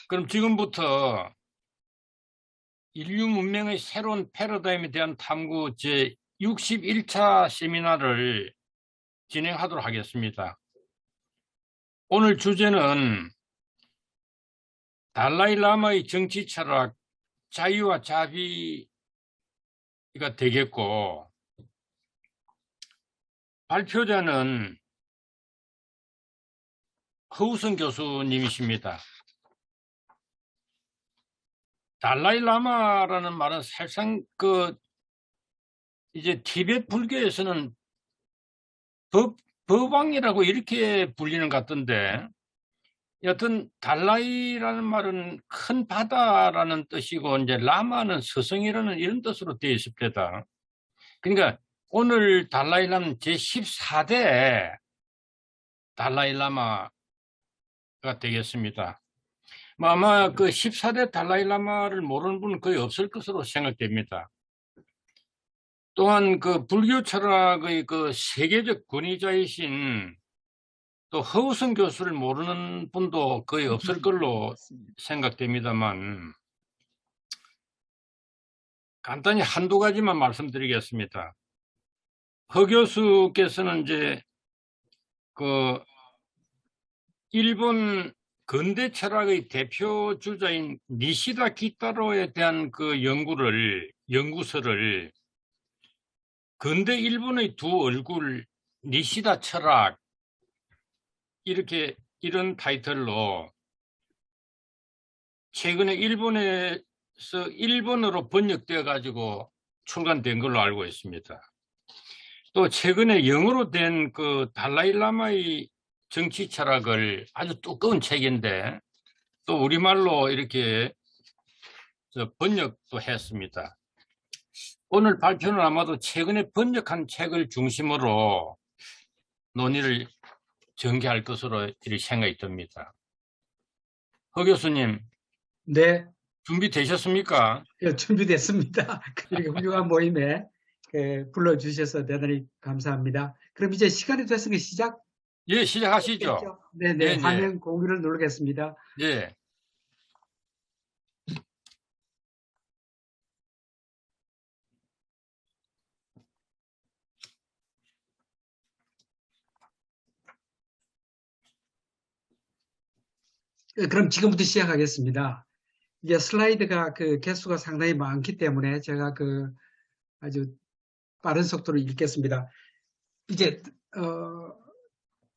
그럼 지금부터 인류 문명의 새로운 패러다임에 대한 탐구 제 61차 세미나를 진행하도록 하겠습니다. 오늘 주제는 달라이 라마의 정치 철학, 자유와 자비가 되겠고, 발표자는 허우성 교수님이십니다. 달라이 라마라는 말은 사실상 이제 티베트 불교에서는 법왕이라고 이렇게 불리는 것 같던데, 여튼 달라이라는 말은 큰 바다라는 뜻이고, 이제 라마는 스승이라는 이런 뜻으로 되어 있습니다. 그러니까 오늘 달라이라마는 제14대 달라이 라마가 되겠습니다. 아마 그 14대 달라이 라마를 모르는 분은 거의 없을 것으로 생각됩니다. 또한 그 불교 철학의 그 세계적 권위자이신 또 허우성 교수를 모르는 분도 거의 없을 걸로 생각됩니다만, 간단히 한두 가지만 말씀드리겠습니다. 허 교수께서는 이제 그 일본 근대 철학의 대표 주자인 니시다 기타로에 대한 그 연구서를 근대 일본의 두 얼굴 니시다 철학 이런 타이틀로 최근에 일본에서 일본어로 번역되어 가지고 출간된 걸로 알고 있습니다. 또 최근에 영어로 된 그 달라이 라마의 정치 철학을 아주 두꺼운 책인데 또 우리말로 이렇게 번역도 했습니다. 오늘 발표는 아마도 최근에 번역한 책을 중심으로 논의를 전개할 것으로 이렇게 생각이 듭니다. 허 교수님, 네, 준비되셨습니까? 준비됐습니다. 이렇게 훌륭한 모임에 불러주셔서 대단히 감사합니다. 그럼 이제 시간이 됐으니 시작? 예, 시작하시죠. 네네, 화면 공유를 누르겠습니다. 예. 그럼 지금부터 시작하겠습니다. 이제 슬라이드가 그 개수가 상당히 많기 때문에 제가 아주 빠른 속도로 읽겠습니다. 이제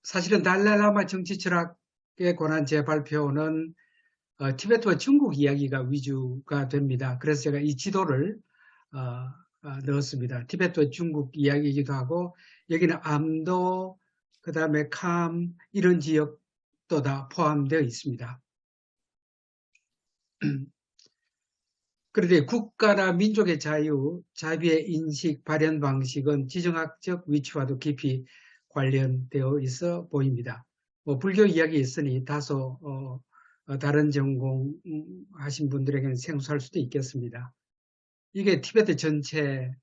사실은 달라이라마 정치 철학에 관한 제 발표는 티베트와 중국 이야기가 위주가 됩니다. 그래서 제가 이 지도를 넣었습니다. 티베트와 중국 이야기이기도 하고 여기는 암도, 그 다음에 캄 이런 지역도 다 포함되어 있습니다. 그런데 국가나 민족의 자유, 자비의 인식, 발현 방식은 지정학적 위치와도 깊이 관련되어 있어 보입니다. 불교 이야기 있으니 다소 다른 전공 하신 분들에게는 생소할 수도 있겠습니다. 이게 티베트 전체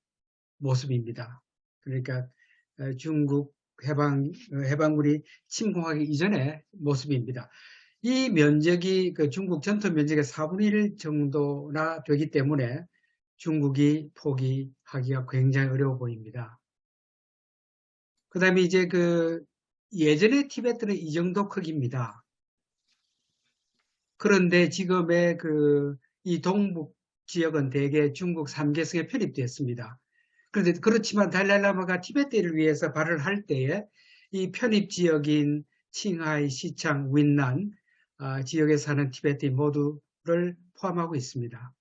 모습입니다. 그러니까 중국 해방군이 침공하기 이전의 모습입니다. 이 면적이 그 중국 전체 면적의 4분의 1 정도나 되기 때문에 중국이 포기하기가 굉장히 어려워 보입니다. 그 다음에 이제 예전의 티베트는 이 정도 크기입니다. 그런데 지금의 이 동북 지역은 대개 중국 3개성에 편입되었습니다. 그런데 그렇지만 달라이라마가 티베트를 위해서 발을 할 때에 이 편입 지역인 칭하이, 시창, 윈난 지역에 사는 티베트인 모두를 포함하고 있습니다.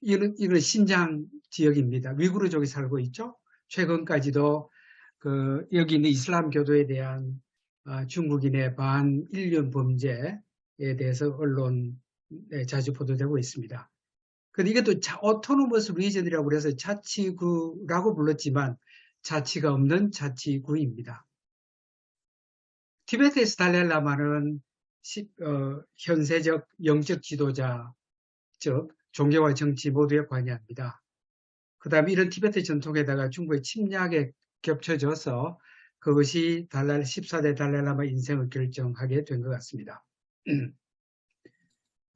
이건 신장 지역입니다. 위구르족이 살고 있죠. 최근까지도 여기 있는 이슬람 교도에 대한 중국인의 반인륜 범죄에 대해서 언론에 자주 보도되고 있습니다. 근데 이것도 오토노머스 리전이라고 그래서 자치구라고 불렀지만 자치가 없는 자치구입니다. 티베트에서 달라이라마는 현세적 영적 지도자, 즉 종교와 정치 모두에 관여합니다. 그 다음에 이런 티베트 전통에다가 중국의 침략에 겹쳐져서 그것이 14대 달라이라마 인생을 결정하게 된 것 같습니다.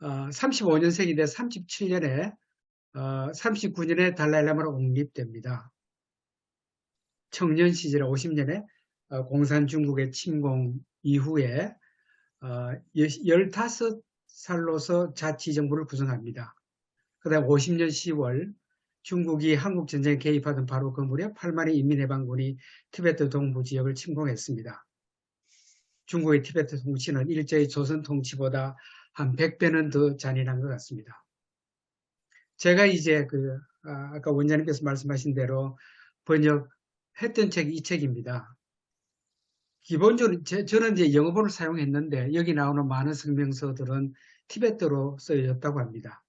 35년생인데 37년에 39년에 달라이라마로 옹립됩니다. 청년 시절에 50년에 공산 중국의 침공 이후에 15살로서 자치정부를 구성합니다. 그 다음 50년 10월 중국이 한국전쟁에 개입하던 바로 그 무렵 8만의 인민해방군이 티베트 동부 지역을 침공했습니다. 중국의 티베트 통치는 일제의 조선 통치보다 한 100배는 더 잔인한 것 같습니다. 제가 이제 아까 원장님께서 말씀하신 대로 번역했던 책이 이 책입니다. 기본적으로 저는 이제 영어본을 사용했는데 여기 나오는 많은 성명서들은 티베트로 쓰여졌다고 합니다.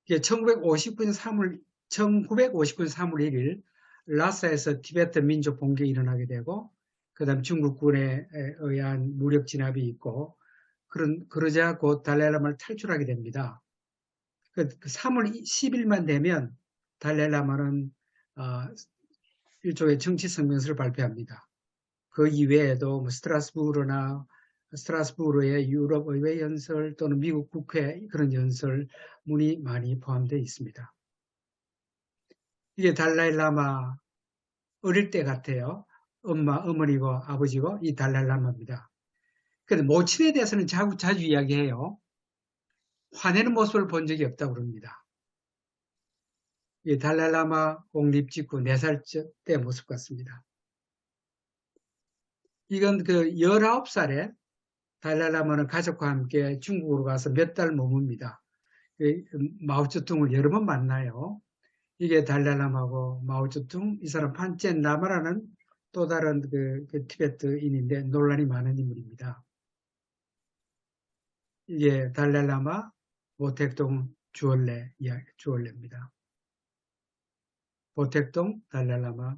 이게 1959년 3월 1일 라사에서 티베트 민족 봉기가 일어나게 되고 그 다음 중국군에 의한 무력 진압이 있고 그러자 곧 달라이라마를 탈출하게 됩니다. 3월 10일만 되면 달라이라마는 일종의 정치 성명서를 발표합니다. 그 이외에도 뭐 스트라스부르의 유럽 의회 연설 또는 미국 국회 그런 연설문이 많이 포함되어 있습니다. 이게 달라이라마 어릴 때 같아요. 어머니고 아버지고 이 달라이라마입니다. 근데 모친에 대해서는 자주 이야기해요. 화내는 모습을 본 적이 없다고 그럽니다. 이 달라이라마 옹립 직후 4살 때 모습 같습니다. 이건 19살에 달라이라마는 가족과 함께 중국으로 가서 몇 달 머뭅니다. 마오쩌둥을 여러 번 만나요. 이게 달라이라마고 마오쩌둥, 이 사람 판첸 라마라는 또 다른 티베트인인데 논란이 많은 인물입니다. 이게 달라이라마, 보택동 주얼레입니다. 보택동 달라이라마.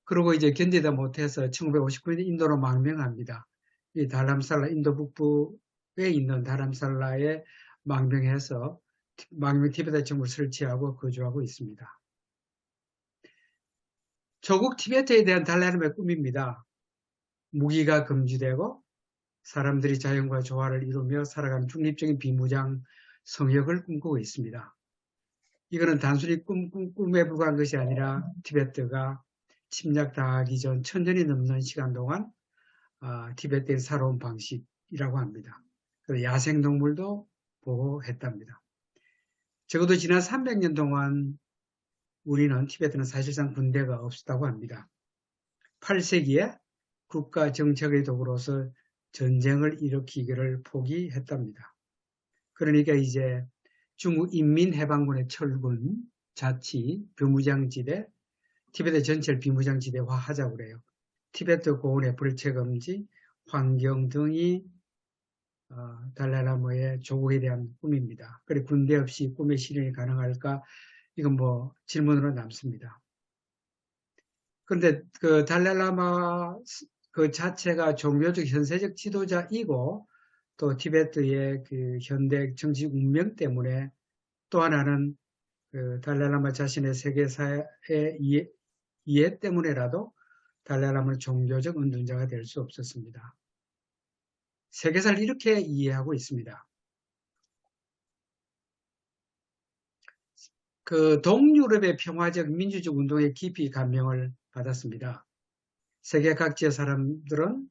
그리고 이제 견디다 못해서 1959년에 인도로 망명합니다. 이 다람살라, 인도 북부에 있는 다람살라에 망명해서 망명 티베트 정부를 설치하고 거주하고 있습니다. 조국 티베트에 대한 달라이라마의 꿈입니다. 무기가 금지되고 사람들이 자연과 조화를 이루며 살아가는 중립적인 비무장 성역을 꿈꾸고 있습니다. 이거는 단순히 꿈에 불과한 것이 아니라 티베트가 침략당하기 전 1000년이 넘는 시간 동안 티베트의 살아온 방식이라고 합니다. 야생동물도 보호했답니다. 적어도 지난 300년 동안 우리는 티베트는 사실상 군대가 없었다고 합니다. 8세기에 국가 정책의 도구로서 전쟁을 일으키기를 포기했답니다. 그러니까 이제 중국 인민해방군의 철군, 자치, 비무장지대, 티베트 전체를 비무장지대화 하자고 그래요. 티베트 고원의 불체금지, 환경 등이 달라이라마의 조국에 대한 꿈입니다. 그리고 군대 없이 꿈의 실현이 가능할까? 이건 뭐 질문으로 남습니다. 그런데 그 달라이라마 그 자체가 종교적 현세적 지도자이고 또 티베트의 그 현대 정치 운명 때문에 또 하나는 그 달라이라마 자신의 세계사의 이해 때문에라도 달라이라마는 종교적 운동자가 될 수 없었습니다. 세계사를 이렇게 이해하고 있습니다. 그 동유럽의 평화적 민주적 운동에 깊이 감명을 받았습니다. 세계 각지의 사람들은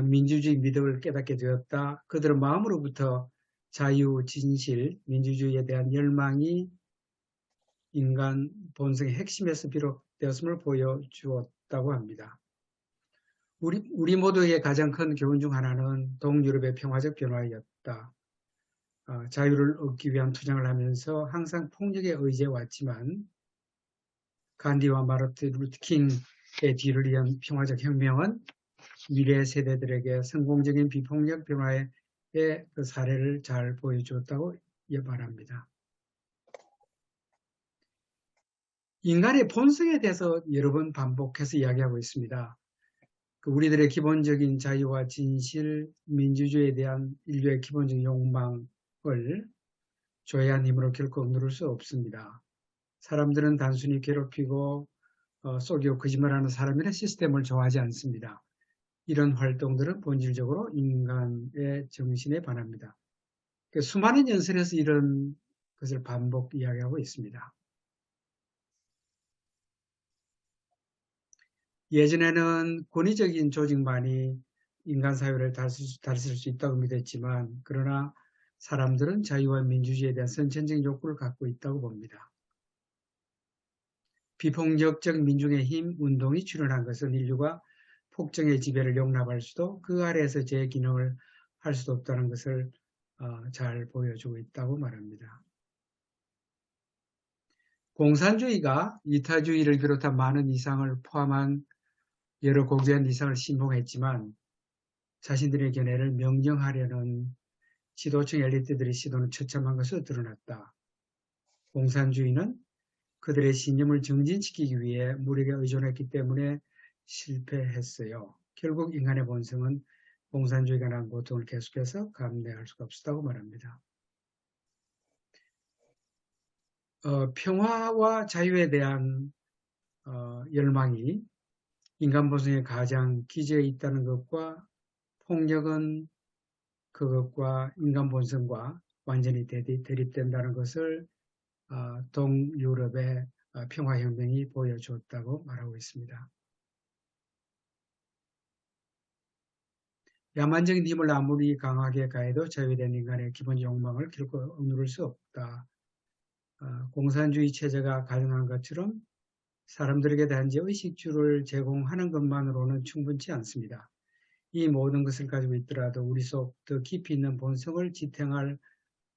민주주의 믿음을 깨닫게 되었다. 그들은 마음으로부터 자유, 진실, 민주주의에 대한 열망이 인간 본성의 핵심에서 비롯되었음을 보여주었다고 합니다. 우리 모두에게 가장 큰 교훈 중 하나는 동유럽의 평화적 변화였다. 자유를 얻기 위한 투쟁을 하면서 항상 폭력에 의지해왔지만 간디와 마르틴 루터 킹의 뒤를 이은 평화적 혁명은 미래 세대들에게 성공적인 비폭력 변화의 그 사례를 잘 보여주었다고 말합니다. 인간의 본성에 대해서 여러 번 반복해서 이야기하고 있습니다. 우리들의 기본적인 자유와 진실, 민주주의에 대한 인류의 기본적인 욕망을 조회한 힘으로 결코 누를 수 없습니다. 사람들은 단순히 괴롭히고 속이고 거짓말하는 사람이나 시스템을 좋아하지 않습니다. 이런 활동들은 본질적으로 인간의 정신에 반합니다. 수많은 연설에서 이런 것을 반복 이야기하고 있습니다. 예전에는 권위적인 조직만이 인간 사회를 다스릴 수 있다고 믿었지만, 그러나 사람들은 자유와 민주주의에 대한 선천적인 욕구를 갖고 있다고 봅니다. 비폭력적 민중의 힘 운동이 출현한 것은 인류가 폭정의 지배를 용납할 수도 그 아래에서 제 기능을 할 수도 없다는 것을 잘 보여주고 있다고 말합니다. 공산주의가 이타주의를 비롯한 많은 이상을 포함한 여러 고귀한 이상을 신봉했지만 자신들의 견해를 명령하려는 지도층 엘리트들의 시도는 처참한 것으로 드러났다. 공산주의는 그들의 신념을 정진시키기 위해 무력에 의존했기 때문에 실패했어요. 결국 인간의 본성은 공산주의가 난 고통을 계속해서 감내할 수가 없었다고 말합니다. 평화와 자유에 대한 열망이 인간 본성의 가장 기저에 있다는 것과 폭력은 그것과 인간 본성과 완전히 대립된다는 것을 동유럽의 평화혁명이 보여줬다고 말하고 있습니다. 야만적인 힘을 아무리 강하게 가해도 자유에 대한 인간의 기본 욕망을 결코 억누를 수 없다. 공산주의 체제가 가능한 것처럼 사람들에게 단지 의식주를 제공하는 것만으로는 충분치 않습니다. 이 모든 것을 가지고 있더라도 우리 속 더 깊이 있는 본성을 지탱할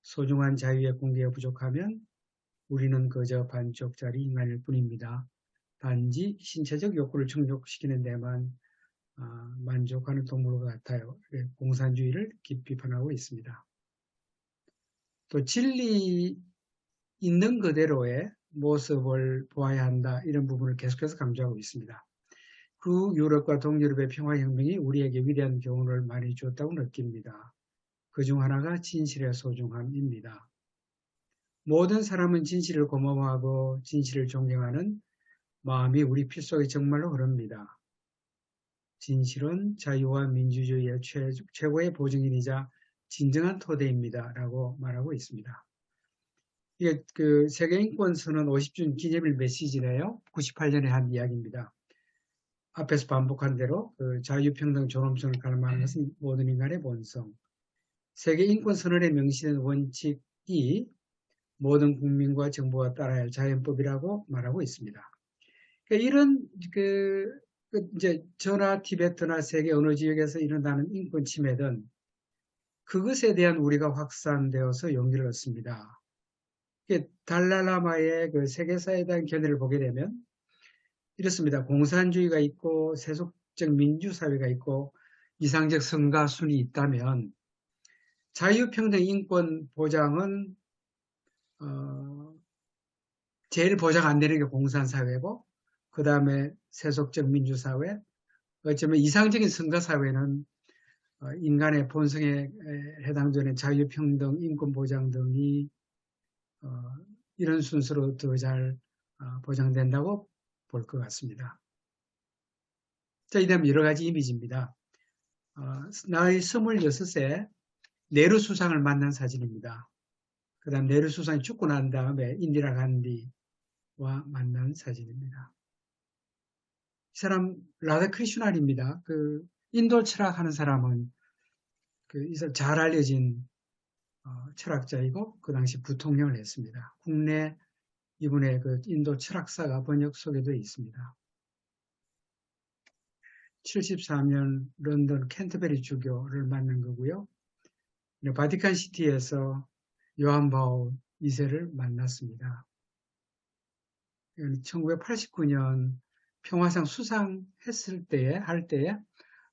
소중한 자유의 공개가 부족하면 우리는 그저 반쪽짜리 인간일 뿐입니다. 단지 신체적 욕구를 충족시키는 데만 만족하는 동물과 같아요. 공산주의를 비판하고 있습니다. 또 진리 있는 그대로의 모습을 보아야 한다, 이런 부분을 계속해서 강조하고 있습니다. 그 유럽과 동유럽의 평화혁명이 우리에게 위대한 교훈을 많이 주었다고 느낍니다. 그중 하나가 진실의 소중함입니다. 모든 사람은 진실을 고마워하고 진실을 존경하는 마음이 우리 피 속에 정말로 흐릅니다. 진실은 자유와 민주주의의 최고의 보증인이자 진정한 토대입니다. 라고 말하고 있습니다. 이게 그 세계인권선언 50주년 기념일 메시지네요. 98년에 한 이야기입니다. 앞에서 반복한 대로 그 자유평등 존엄성을 갈망하는 것은 모든 인간의 본성. 세계인권선언에 명시된 원칙이 모든 국민과 정부가 따라야 할 자연법이라고 말하고 있습니다. 그러니까 이런 이제 저나 티베트나 세계 어느 지역에서 일어나는 인권 침해든 그것에 대한 우리가 확산되어서 용기를 얻습니다. 달랄라마의 그 세계사에 대한 견해를 보게 되면 이렇습니다. 공산주의가 있고 세속적 민주사회가 있고 이상적 성가순이 있다면 자유평등 인권 보장은 제일 보장 안 되는 게 공산사회고, 그 다음에 세속적 민주사회, 어쩌면 이상적인 성가사회는 인간의 본성에 해당되는 자유평등, 인권보장 등이 이런 순서로 더 잘 보장된다고 볼 것 같습니다. 자, 이 다음 여러 가지 이미지입니다. 나이 26세 네루 수상을 만난 사진입니다. 그 다음 네루 수상이 죽고 난 다음에 인디라 간디와 만난 사진입니다. 이 사람 라다 크리슈날입니다. 그 인도 철학하는 사람은 이 사람 잘 알려진 철학자이고 그 당시 부통령을 했습니다. 국내 이분의 그 인도 철학사가 번역 소개되어 있습니다. 74년 런던 캔터베리 주교를 만난 거고요. 바티칸 시티에서 요한 바울 2세를 만났습니다. 1989년 평화상 수상했을 때에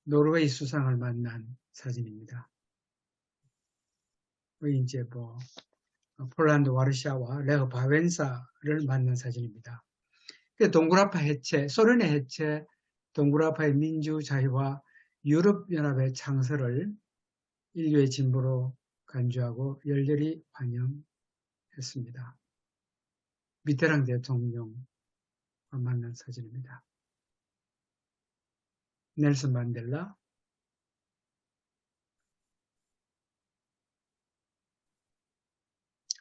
노르웨이 수상을 만난 사진입니다. 이제 폴란드 와르샤와 레흐 바웬사를 만난 사진입니다. 동굴아파 해체, 소련의 해체, 동굴아파의 민주자유와 유럽연합의 창설을 인류의 진보로 간주하고 열렬히 환영했습니다. 미테랑 대통령과 만난 사진입니다. 넬슨 만델라,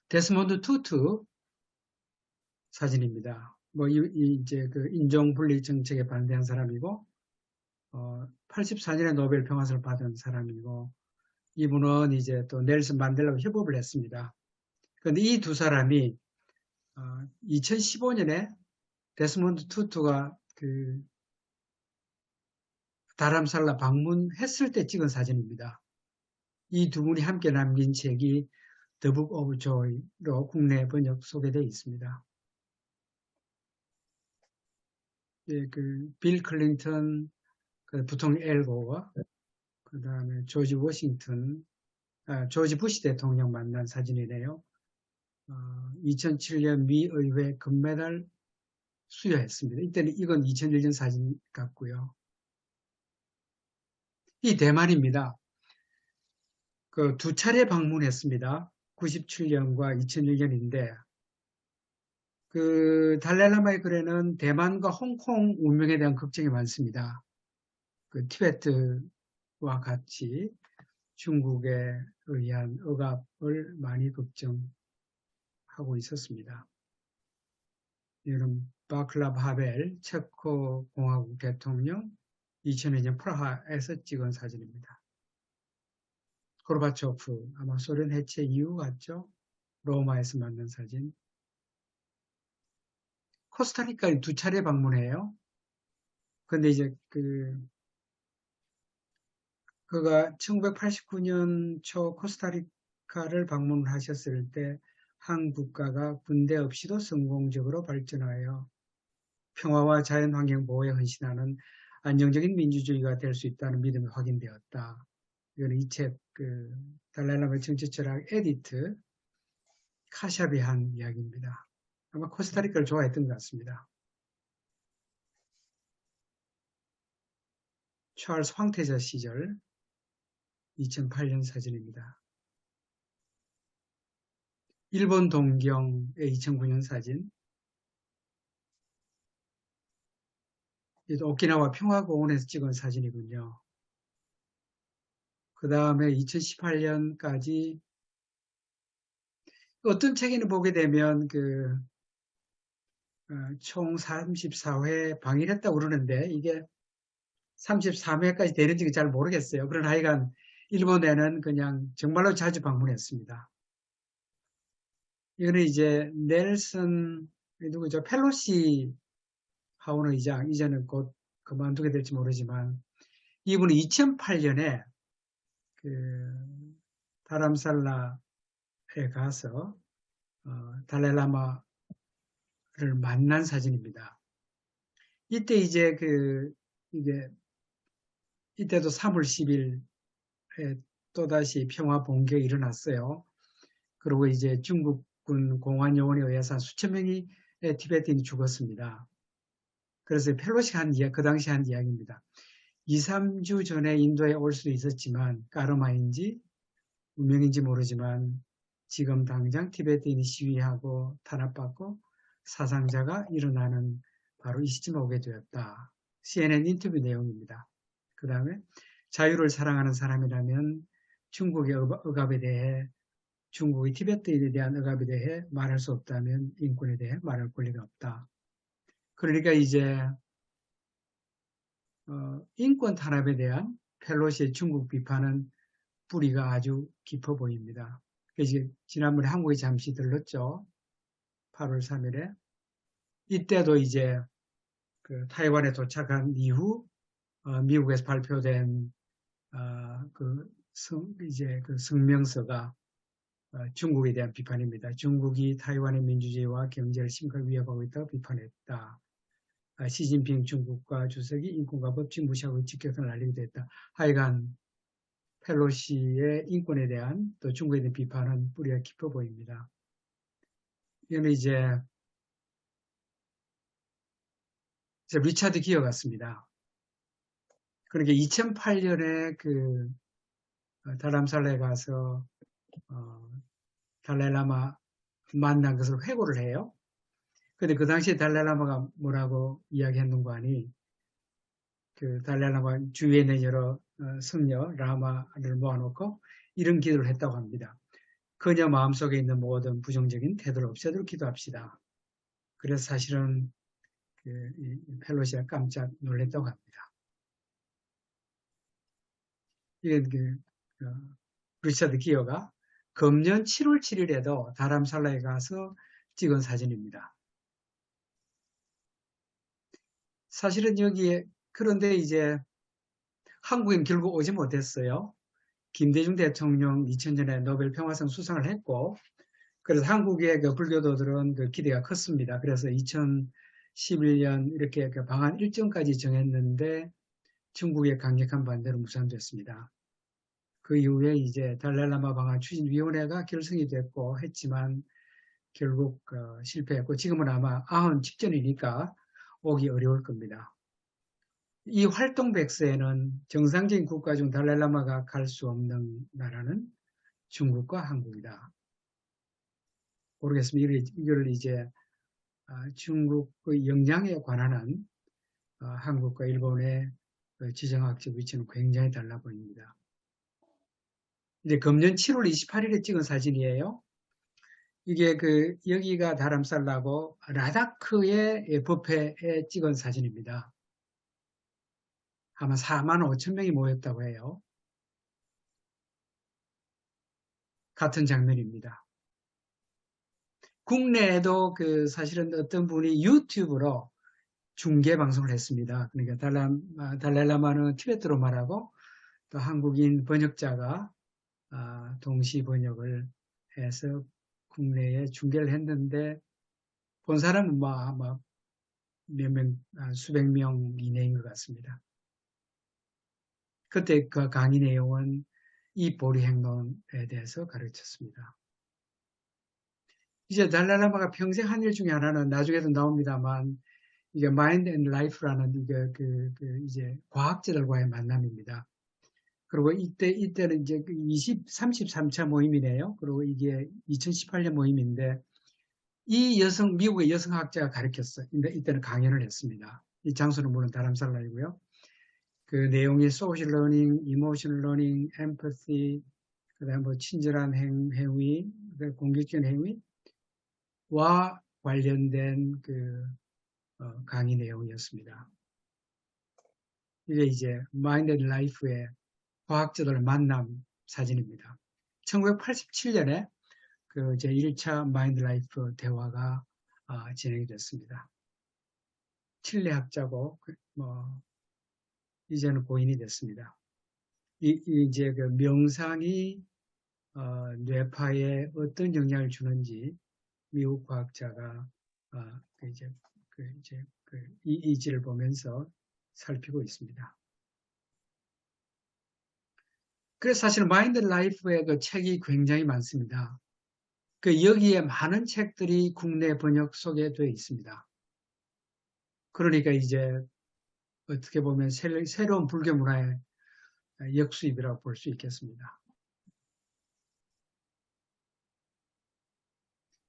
데스몬드 투투 사진입니다. 뭐, 이제 그 인종분리 정책에 반대한 사람이고, 84년에 노벨 평화상을 받은 사람이고, 이분은 이제 또 넬슨 만델라와 협업을 했습니다. 그런데 이 두 사람이 2015년에 데스몬드 투투가 그 다람살라 방문했을 때 찍은 사진입니다. 이 두 분이 함께 남긴 책이 The Book of Joy로 국내 번역 소개되어 있습니다. 예, 빌 클린턴, 부통령 엘 고어, 그 다음에 조지 워싱턴, 조지 부시 대통령 만난 사진이네요. 2007년 미 의회 금메달 수여했습니다. 이때는 이건 2001년 사진 같고요. 이 대만입니다. 두 차례 방문했습니다. 97년과 2001년인데 달라이라마의 글에는 대만과 홍콩 운명에 대한 걱정이 많습니다. 티베트와 같이 중국에 의한 억압을 많이 걱정하고 있었습니다. 이는 바클라브 하벨 체코 공화국 대통령 2002년 프라하에서 찍은 사진입니다. 고르바초프 아마 소련 해체 이후 같죠? 로마에서 만난 사진. 코스타리카에 두 차례 방문해요. 근데 이제 그가 1989년 초 코스타리카를 방문하셨을 때 한 국가가 군대 없이도 성공적으로 발전하여 평화와 자연환경 보호에 헌신하는 안정적인 민주주의가 될 수 있다는 믿음이 확인되었다. 이거는 이 책, 달라이라마의 정치 철학 에디트 카샵이 한 이야기입니다. 아마 코스타리카를 좋아했던 것 같습니다. 찰스 황태자 시절 2008년 사진입니다. 일본 동경의 2009년 사진. 오키나와 평화공원에서 찍은 사진이군요. 그 다음에 2018년까지 어떤 책에는 보게 되면 총 34회 방일했다고 그러는데 이게 33회까지 되는지 잘 모르겠어요. 그러나 하여간 일본에는 그냥 정말로 자주 방문했습니다. 이거는 이제 넬슨 누구죠? 펠로시 하원 의장, 이제는 곧 그만두게 될지 모르지만 이분은 2008년에 다람살라에 가서 달라이라마를 만난 사진입니다. 이때 이제 이때도 3월 10일에 또다시 평화 봉기가 일어났어요. 그리고 이제 중국군 공안요원에 의해서 수천 명의 티베트인이 죽었습니다. 그래서 펠로시가 그 당시 한 이야기입니다. 2, 3주 전에 인도에 올 수도 있었지만 까르마인지 운명인지 모르지만 지금 당장 티베트인이 시위하고 탄압받고 사상자가 일어나는 바로 이 시점에 오게 되었다. CNN 인터뷰 내용입니다. 그 다음에 자유를 사랑하는 사람이라면 중국의 억압에 대해 중국의 티베트인에 대한 억압에 대해 말할 수 없다면 인권에 대해 말할 권리가 없다. 그러니까 이제 인권 탄압에 대한 펠로시의 중국 비판은 뿌리가 아주 깊어 보입니다. 이제 지난번에 한국에 잠시 들렀죠. 8월 3일에. 이때도 이제 타이완에 도착한 이후 미국에서 발표된 성명서가 중국에 대한 비판입니다. 중국이 타이완의 민주주의와 경제를 심각하게 위협하고 있다고 비판했다. 시진핑 중국과 주석이 인권과 법칙 무시하고 직격탄을 날리기도 했다. 하여간 펠로시의 인권에 대한 또 중국에 대한 비판은 뿌리가 깊어 보입니다. 이거는 이제 리차드 기어 같습니다. 그러니까 2008년에 다람살라에 가서 달라이라마 만난 것을 회고를 해요. 근데 그 당시에 달라이라마가 뭐라고 이야기했는가 하니 달라이라마 주위에 있는 여러 성녀 라마를 모아놓고 이런 기도를 했다고 합니다. 그녀 마음속에 있는 모든 부정적인 태도를 없애도록 기도합시다. 그래서 사실은 이 펠로시가 깜짝 놀랐다고 합니다. 이게 리차드 기어가 금년 7월 7일에도 다람살라에 가서 찍은 사진입니다. 사실은 여기에 그런데 이제 한국인 결국 오지 못했어요. 김대중 대통령 2000년에 노벨 평화상 수상을 했고, 그래서 한국의 그 불교도들은 그 기대가 컸습니다. 그래서 2011년 이렇게 그 방한 일정까지 정했는데 중국의 강력한 반대로 무산됐습니다. 그 이후에 이제 달라이라마 방한 추진위원회가 결성이 됐고 했지만 결국 실패했고 지금은 아마 아흔 직전이니까 오기 어려울 겁니다. 이 활동 백서에는 정상적인 국가 중 달라이라마가 갈 수 없는 나라는 중국과 한국이다. 모르겠습니다. 이걸 이제 중국의 역량에 관한 한국과 일본의 지정학적 위치는 굉장히 달라 보입니다. 이제 금년 7월 28일에 찍은 사진이에요. 이게 여기가 다람살라고 라다크의 법회에 찍은 사진입니다. 아마 4만 5천 명이 모였다고 해요. 같은 장면입니다. 국내에도 사실은 어떤 분이 유튜브로 중계 방송을 했습니다. 그러니까 달라이라마는 티베트로 말하고 또 한국인 번역자가 동시 번역을 해서 국내에 중계를 했는데 본 사람은 아마 수백 명 이내인 것 같습니다. 그때 그 강의 내용은 이 보리 행동에 대해서 가르쳤습니다. 이제 달라이라마가 평생 한 일 중에 하나는 나중에도 나옵니다만 이게 마인드 앤 라이프라는 이제 과학자들과의 만남입니다. 그리고 이때는 이제 33차 모임이네요. 그리고 이게 2018년 모임인데 미국의 여성학자가 가르쳤어요. 이때는 강연을 했습니다. 이 장소는 물론 다람살라이고요. 그 내용이 소셜 러닝, 이모셔널 러닝, 엠퍼시, 그다음에 친절한 행위, 공격적인 행위와 관련된 강의 내용이었습니다. 이게 이제 마인드 앤 라이프의 과학자들 만남 사진입니다. 1987년에 제 1차 마인드 라이프 대화가 진행이 됐습니다. 칠레 학자고 이제는 고인이 됐습니다. 이제 명상이 뇌파에 어떤 영향을 주는지 미국 과학자가 이 지를 보면서 살피고 있습니다. 그래서 사실 마인드 라이프의 책이 굉장히 많습니다. 여기에 많은 책들이 국내 번역 속에 되어 있습니다. 그러니까 이제 어떻게 보면 새로운 불교 문화의 역수입이라고 볼 수 있겠습니다.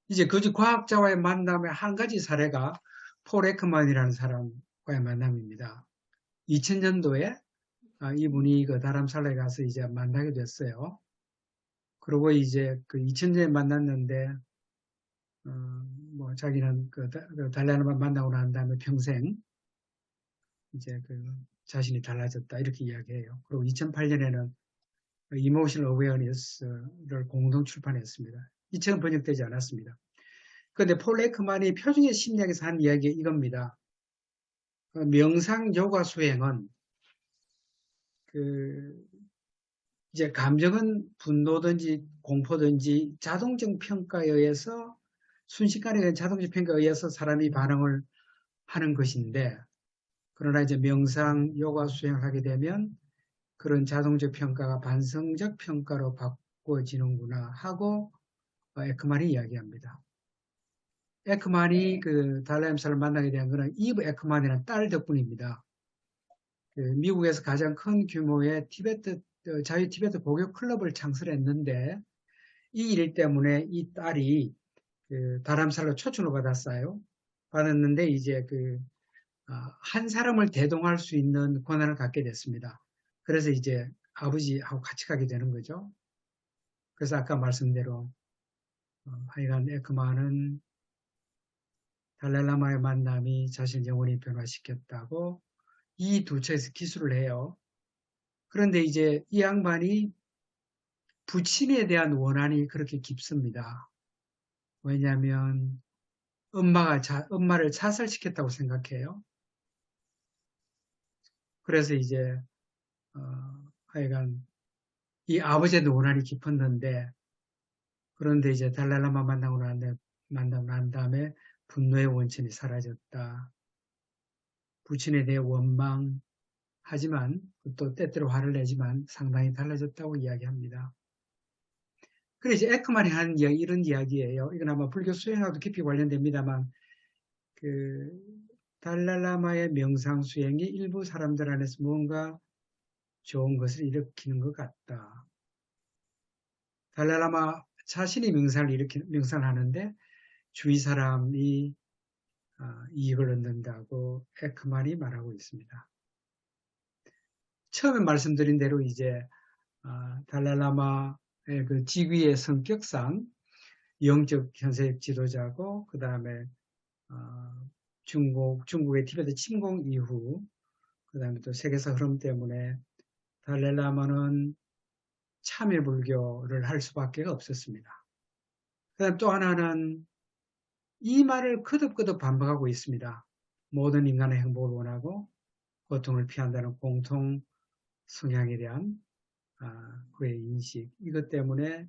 이제 과학자와의 만남의 한 가지 사례가 폴 에크만이라는 사람과의 만남입니다. 2000년도에 이분이 다람살라에 가서 이제 만나게 됐어요. 그리고 이제 2000년에 만났는데 자기는 달라이라마 만나고 난 다음에 평생 이제 자신이 달라졌다 이렇게 이야기해요. 그리고 2008년에는 Emotional Awareness를 공동 출판했습니다. 이 책은 번역되지 않았습니다. 그런데 폴 에크만이 표준의 심리학에서 한 이야기가 이겁니다. 명상 요가 수행은 이제 감정은 분노든지 공포든지 자동적 평가에 의해서 순식간에 의한 자동적 평가에 의해서 사람이 반응을 하는 것인데 그러나 이제 명상 요가 수행을 하게 되면 그런 자동적 평가가 반성적 평가로 바꿔지는구나 하고 에크만이 이야기합니다. 에크만이 달라이라마를 만나게 된 것은 이브 에크만이라는 딸 덕분입니다. 미국에서 가장 큰 규모의 자유 티베트 보교 클럽을 창설했는데 이 일 때문에 이 딸이 다람살로 초청을 받았는데 이제 한 사람을 대동할 수 있는 권한을 갖게 됐습니다. 그래서 이제 아버지하고 같이 가게 되는 거죠. 그래서 아까 말씀대로 하여간 에크만은 달라이라마의 만남이 자신의 영혼이 변화시켰다고 이 두 책에서 기술을 해요. 그런데 이제 이 양반이 부친에 대한 원한이 그렇게 깊습니다. 왜냐하면 엄마를 자살시켰다고 생각해요. 그래서 이제 하여간 이 아버지의 원한이 깊었는데, 그런데 이제 달라이라마 만나고 난 다음에 분노의 원천이 사라졌다. 부친에 대해 원망, 하지만 또 때때로 화를 내지만 상당히 달라졌다고 이야기합니다. 그래서 이제 에크만이 하는 이야기, 이런 이야기예요. 이건 아마 불교 수행하고도 깊이 관련됩니다만, 그 달라이라마의 명상 수행이 일부 사람들 안에서 뭔가 좋은 것을 일으키는 것 같다. 달라이라마 자신이 명상을 하는데 주위 사람이 이익을 얻는다고 에크만이 말하고 있습니다. 처음에 말씀드린 대로 이제 달라이라마의 그 직위의 성격상 영적 현세적 지도자고, 그 다음에 중국의 티베트 침공 이후, 그 다음에 또 세계사 흐름 때문에 달라이라마는 참여불교를 할 수밖에 없었습니다. 그 다음 또 하나는 이 말을 거듭거듭 반복하고 있습니다. 모든 인간의 행복을 원하고 고통을 피한다는 공통 성향에 대한 그의 인식, 이것 때문에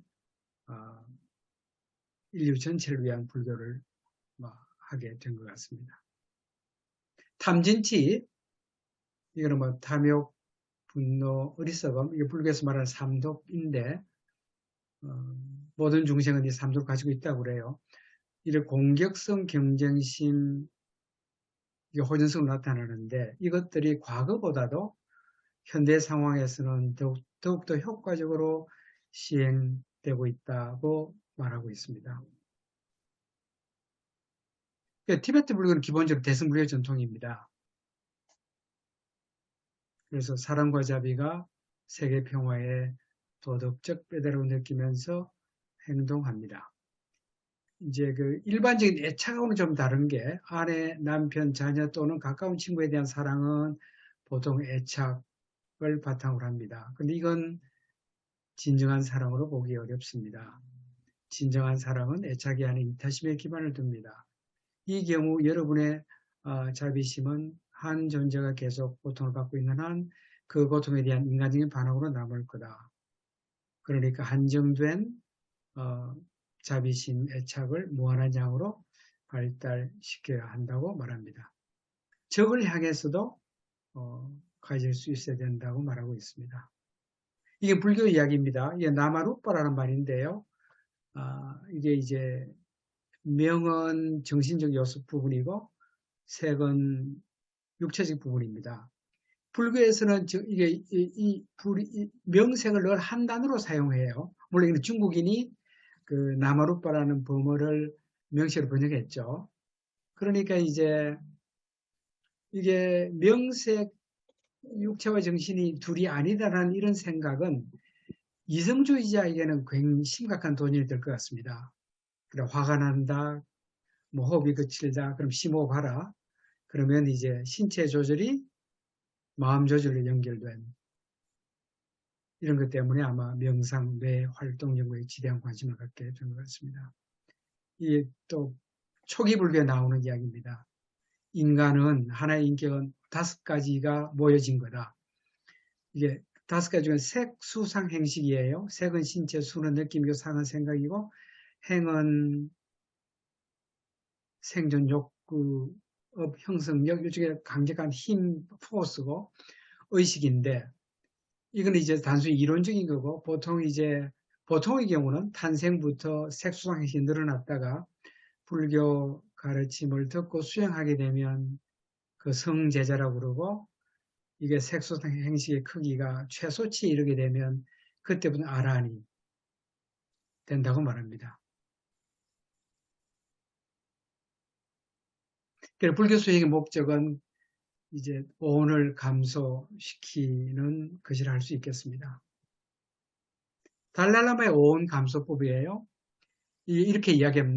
인류 전체를 위한 불교를 하게 된 것 같습니다. 탐진치, 이거는 뭐 탐욕, 분노, 어리석음, 이게 불교에서 말하는 삼독인데, 모든 중생은 이 삼독을 가지고 있다고 그래요. 이런 공격성, 경쟁심, 이게 호전성으로 나타나는데, 이것들이 과거보다도 현대 상황에서는 더욱더 효과적으로 시행되고 있다고 말하고 있습니다. 티베트 불교는 기본적으로 대승불교 전통입니다. 그래서 사랑과 자비가 세계 평화의 도덕적 뼈대로 느끼면서 행동합니다. 이제 그 일반적인 애착하고는 좀 다른 게, 아내, 남편, 자녀 또는 가까운 친구에 대한 사랑은 보통 애착을 바탕으로 합니다. 근데 이건 진정한 사랑으로 보기 어렵습니다. 진정한 사랑은 애착이 아닌 이타심에 기반을 둡니다. 이 경우 여러분의 자비심은 한 존재가 계속 고통을 받고 있는 한 그 고통에 대한 인간적인 반응으로 남을 거다. 그러니까 한정된 자비심, 애착을 무한한 양으로 발달시켜야 한다고 말합니다. 적을 향해서도 가질 수 있어야 된다고 말하고 있습니다. 이게 불교 이야기입니다. 이게 나마루빠라는 말인데요. 이게 이제 명은 정신적 요소 부분이고 색은 육체적 부분입니다. 불교에서는 이게 이 명색을 늘 한 단어로 사용해요. 물론 중국인이 그 나마루빠라는 범어를 명시로 번역했죠. 그러니까 이제 이게 명색, 육체와 정신이 둘이 아니다라는 이런 생각은 이성주의자에게는 굉장히 심각한 돈이 될 것 같습니다. 그래, 화가 난다, 뭐 호흡이 거칠다, 그럼 심호흡하라. 그러면 이제 신체 조절이 마음 조절로 연결된 이런 것 때문에 아마 명상, 뇌 활동 연구에 지대한 관심을 갖게 된 것 같습니다. 이게 또 초기 불교에 나오는 이야기입니다. 인간은 하나의 인격은 5가지가 모여진 거다. 이게 5가지 중에 색, 수, 상, 행식이에요. 색은 신체, 수는 느낌이고, 상은 생각이고, 행은 생존 욕구, 형성력, 일종의 강력한 힘, 포스고, 의식인데, 이건 이제 단순히 이론적인 거고, 보통의 경우는 탄생부터 색수상 행식이 늘어났다가 불교 가르침을 듣고 수행하게 되면 그 성제자라고 그러고, 이게 색수상 행식의 크기가 최소치에 이르게 되면 그때부터 아라한이 된다고 말합니다. 그래서 불교 수행의 목적은 이제 오온을 감소시키는 것이라 할 수 있겠습니다. 달랄라마의 오온 감소법이에요. 이렇게 이야기하면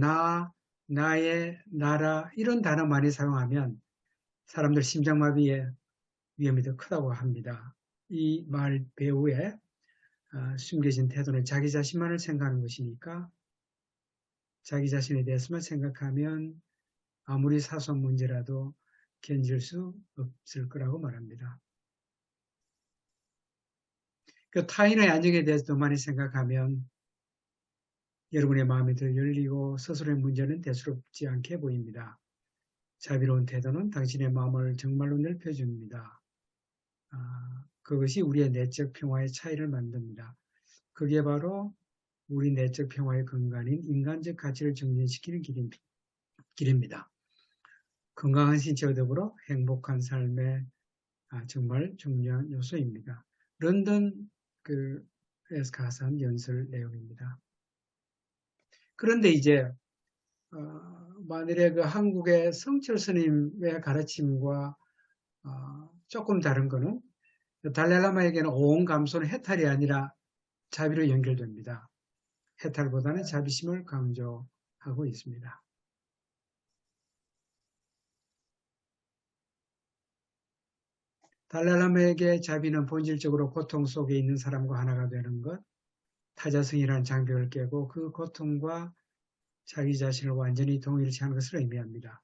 나의, 나라 이런 단어 많이 사용하면 사람들 심장마비의 위험이 더 크다고 합니다. 이 말 배후에 숨겨진 태도는 자기 자신만을 생각하는 것이니까 자기 자신에 대해서만 생각하면 아무리 사소한 문제라도 견딜 수 없을 거라고 말합니다. 그 타인의 안정에 대해서 더 많이 생각하면 여러분의 마음이 더 열리고 스스로의 문제는 대수롭지 않게 보입니다. 자비로운 태도는 당신의 마음을 정말로 넓혀줍니다. 그것이 우리의 내적 평화의 차이를 만듭니다. 그게 바로 우리 내적 평화의 근간인 인간적 가치를 정진시키는 길입니다. 건강한 신체와 더불어 행복한 삶의 정말 중요한 요소입니다. 런던 에서 한 연설 내용입니다. 그런데 이제 만일에 그 한국의 성철 스님의 가르침과 조금 다른 거는 달라이라마에게는 오온 감소는 해탈이 아니라 자비로 연결됩니다. 해탈보다는 자비심을 강조하고 있습니다. 달라이라마에게 자비는 본질적으로 고통 속에 있는 사람과 하나가 되는 것, 타자성이라는 장벽을 깨고 그 고통과 자기 자신을 완전히 동일시하는 것을 의미합니다.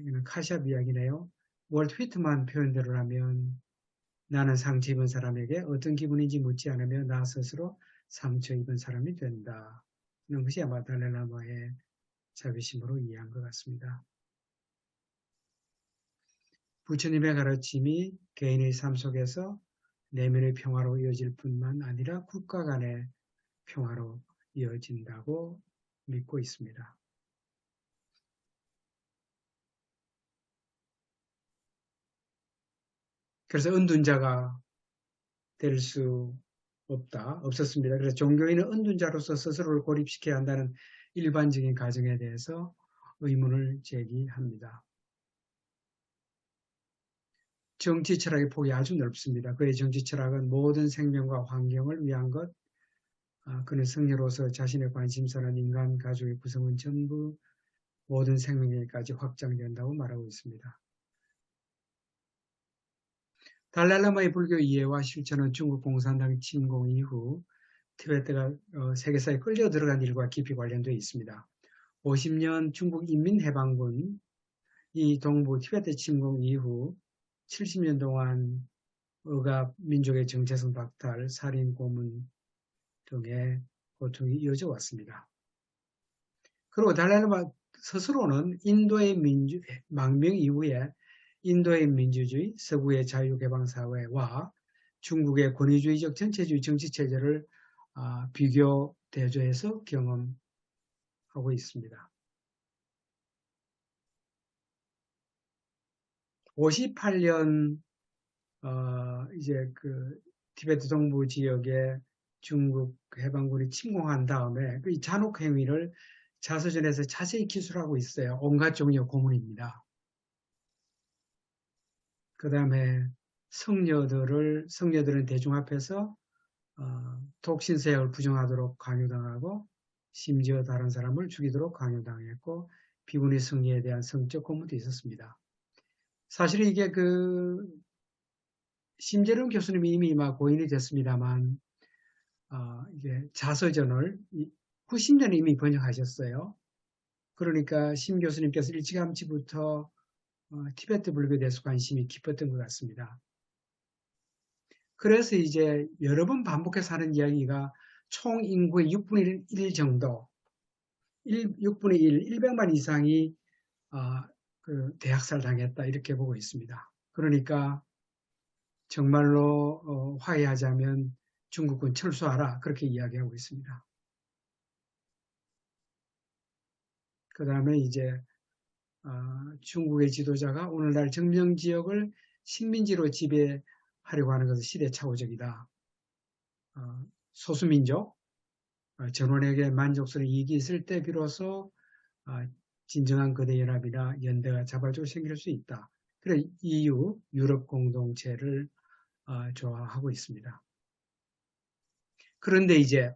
이는 카샵 이야기네요. 월트 휘트만 표현대로라면 나는 상처 입은 사람에게 어떤 기분인지 묻지 않으며 나 스스로 상처 입은 사람이 된다. 이런 것이 아마 달라이라마의 자비심으로 이해한 것 같습니다. 부처님의 가르침이 개인의 삶 속에서 내면의 평화로 이어질 뿐만 아니라 국가 간의 평화로 이어진다고 믿고 있습니다. 그래서 은둔자가 될 수 없었습니다. 그래서 종교인은 은둔자로서 스스로를 고립시켜야 한다는 일반적인 가정에 대해서 의문을 제기합니다. 정치 철학의 폭이 아주 넓습니다. 그의 정치 철학은 모든 생명과 환경을 위한 것, 그는 성녀로서 자신의 관심사는 인간 가족의 구성은 전부 모든 생명에까지 확장된다고 말하고 있습니다. 달라이라마의 불교 이해와 실천은 중국 공산당 침공 이후 티베트가 세계사에 끌려 들어간 일과 깊이 관련되어 있습니다. 50년 중국 인민해방군 이 동부 티베트 침공 이후 70년 동안 억압, 민족의 정체성 박탈, 살인, 고문 등의 고통이 이어져 왔습니다. 그리고 달라이라마 스스로는 인도의 망명 이후에 인도의 민주주의, 서구의 자유개방사회와 중국의 권위주의적 전체주의 정치체제를 비교 대조해서 경험하고 있습니다. 58년 이제 그 티베트 동부 지역에 중국 해방군이 침공한 다음에 그 잔혹 행위를 자서전에서 자세히 기술하고 있어요. 온갖 종류 고문입니다. 그 다음에 성녀들은 대중 앞에서 독신세약을 부정하도록 강요당하고 심지어 다른 사람을 죽이도록 강요당했고 비구니 성녀에 대한 성적 고문도 있었습니다. 사실 이게 심재룡 교수님이 이미 막 고인이 됐습니다만 이게 자서전을 90년에 이미 번역하셨어요. 그러니까 심 교수님께서 일찌감치부터 티베트 불교에 대해서 관심이 깊었던 것 같습니다. 그래서 이제 여러 번 반복해서 하는 이야기가 총 인구의 6분의 1 정도, 6분의 1, 100만 이상이 대학살 당했다 이렇게 보고 있습니다. 그러니까 정말로 화해하자면 중국군 철수하라 그렇게 이야기하고 있습니다. 그 다음에 이제 중국의 지도자가 오늘날 점령 지역을 식민지로 지배하려고 하는 것은 시대착오적이다. 소수민족 전원에게 만족스러운 이익이 있을 때 비로소 진정한 거대연합이나 연대가 자발적으로 생길 수 있다. 그래서 EU, 유럽 공동체를 좋아하고 있습니다. 그런데 이제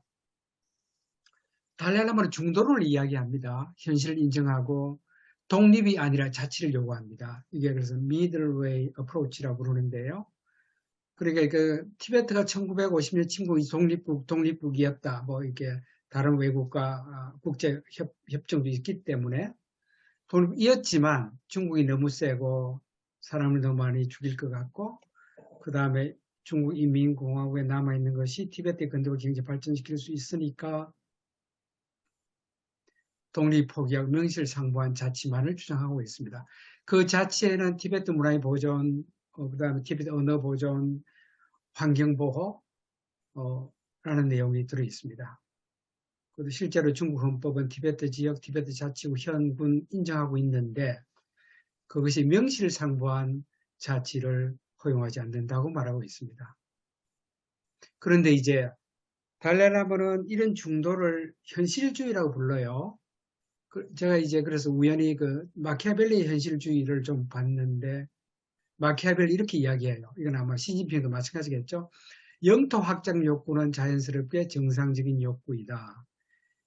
달라이라마는 중도를 이야기합니다. 현실을 인정하고 독립이 아니라 자치를 요구합니다. 이게 그래서 middle-way approach라고 부르는데요. 그러니까 그 티베트가 1950년 친국이 독립국이었다. 뭐 이렇게 다른 외국과 국제 협정도 있기 때문에 독립이었지만 중국이 너무 세고 사람을 너무 많이 죽일 것 같고 그 다음에 중국 인민공화국에 남아있는 것이 티베트의 근대화 경제 발전시킬 수 있으니까 독립 포기하고 명실상부한 자치만을 주장하고 있습니다. 그 자치에는 티베트 문화의 보존, 그 다음에 티베트 언어 보존, 환경보호, 라는 내용이 들어 있습니다. 그리고 실제로 중국 헌법은 티베트 지역, 티베트 자치구 현군 인정하고 있는데 그것이 명실상부한 자치를 허용하지 않는다고 말하고 있습니다. 그런데 이제 달라이라마는 이런 중도를 현실주의라고 불러요. 제가 이제 그래서 우연히 그 마키아벨리의 현실주의를 좀 봤는데 마키아벨리 이렇게 이야기해요. 이건 아마 시진핑도 마찬가지겠죠. 영토 확장 욕구는 자연스럽게 정상적인 욕구이다.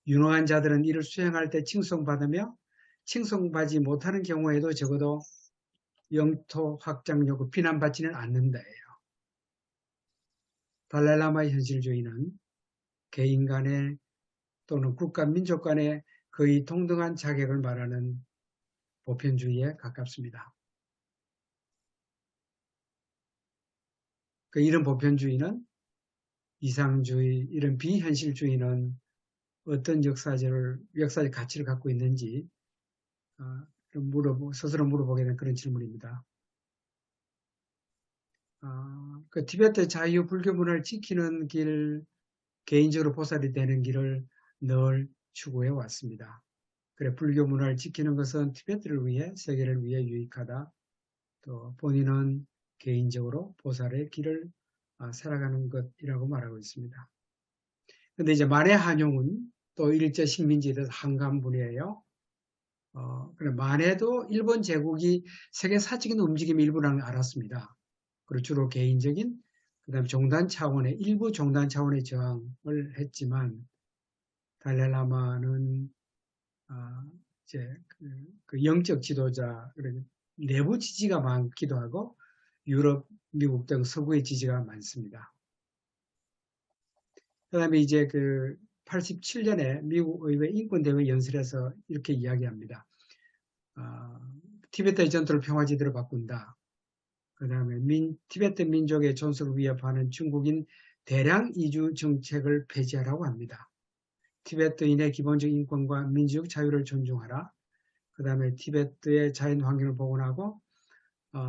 유능한 자들은 이를 수행할 때 칭송받으며 칭송받지 못하는 경우에도 적어도 영토 확장 욕구 비난받지는 않는다예요. 달라이라마의 현실주의는 개인 간의 또는 국가 민족 간의 거의 동등한 자격을 말하는 보편주의에 가깝습니다. 이런 보편주의는 이상주의, 이런 비현실주의는 어떤 역사적 가치를 갖고 있는지 스스로 물어보게 된 그런 질문입니다. 그 티베트 자유 불교 문화를 지키는 길, 개인적으로 보살이 되는 길을 늘 추구해 왔습니다. 그래, 불교 문화를 지키는 것은 티베트를 위해, 세계를 위해 유익하다. 또 본인은 개인적으로 보살의 길을 살아가는 것이라고 말하고 있습니다. 근데 이제 만해 한용은 또 일제 식민지에 대해서 한가한 분이에요. 그래, 만해도 일본 제국이 세계 사적인 움직임의 일부라는 걸 알았습니다. 그리고 주로 개인적인, 그 다음에 일부 종단 차원의 저항을 했지만, 달라이라마는, 이제 그 영적 지도자, 내부 지지가 많기도 하고, 유럽, 미국 등 서구의 지지가 많습니다. 그 다음에 이제 87년에 미국 의회 인권대회 연설에서 이렇게 이야기합니다. 티베트의 전투를 평화지대로 바꾼다. 그 다음에 티베트 민족의 존속을 위협하는 중국인 대량 이주 정책을 폐지하라고 합니다. 티베트인의 기본적 인권과 민주적 자유를 존중하라. 그 다음에 티베트의 자연 환경을 복원하고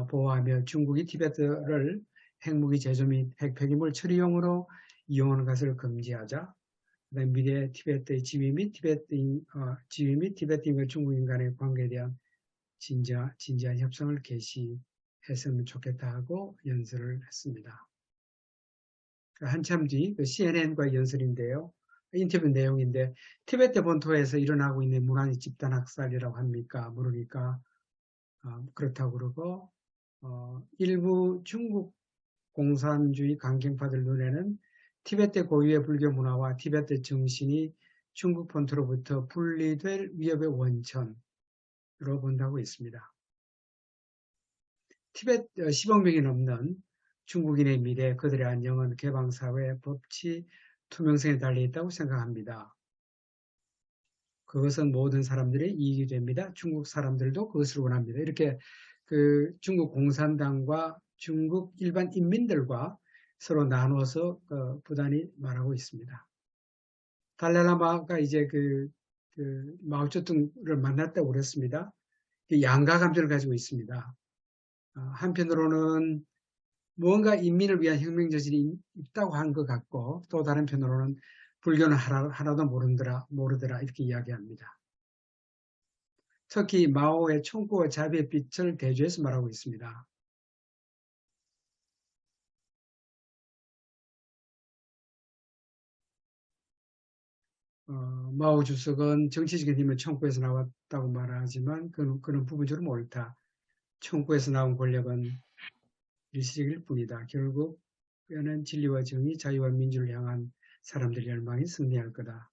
보호하며 중국이 티베트를 핵무기 제조 및 핵폐기물 처리용으로 이용하는 것을 금지하자. 그다음 미래 티베트의 지위 및 티베트인과 중국인 간의 관계에 대한 진지한 협상을 개시했으면 좋겠다 하고 연설을 했습니다. 한참 뒤 CNN과 연설인데요. 인터뷰 내용인데 티베트 본토에서 일어나고 있는 문화적 집단 학살이라고 합니까? 물으니까 그렇다고 그러고 일부 중국 공산주의 강경파들 눈에는 티베트 고유의 불교 문화와 티베트 정신이 중국 본토로부터 분리될 위협의 원천으로 본다고 했습니다. 티베트 10억 명이 넘는 중국인의 미래, 그들의 안녕은 개방사회, 법치, 투명성에 달려있다고 생각합니다. 그것은 모든 사람들의 이익이 됩니다. 중국 사람들도 그것을 원합니다. 이렇게 중국 공산당과 중국 일반 인민들과 서로 나눠서 부단히 말하고 있습니다. 달라이라마가 이제 마오쩌둥을 만났다고 그랬습니다. 양가 감정을 가지고 있습니다. 한편으로는 무언가 인민을 위한 혁명 저질이 있다고 한 것 같고 또 다른 편으로는 불교는 하나도 모르더라 이렇게 이야기합니다. 특히 마오의 총구와 자비의 빛을 대조해서 말하고 있습니다. 마오 주석은 정치적인 힘을 청구에서 나왔다고 말하지만 그는 부분적으로 옳다. 청구에서 나온 권력은 일시적일 뿐이다. 결국 그는 진리와 정의, 자유와 민주를 향한 사람들이 열망이 승리할 거다.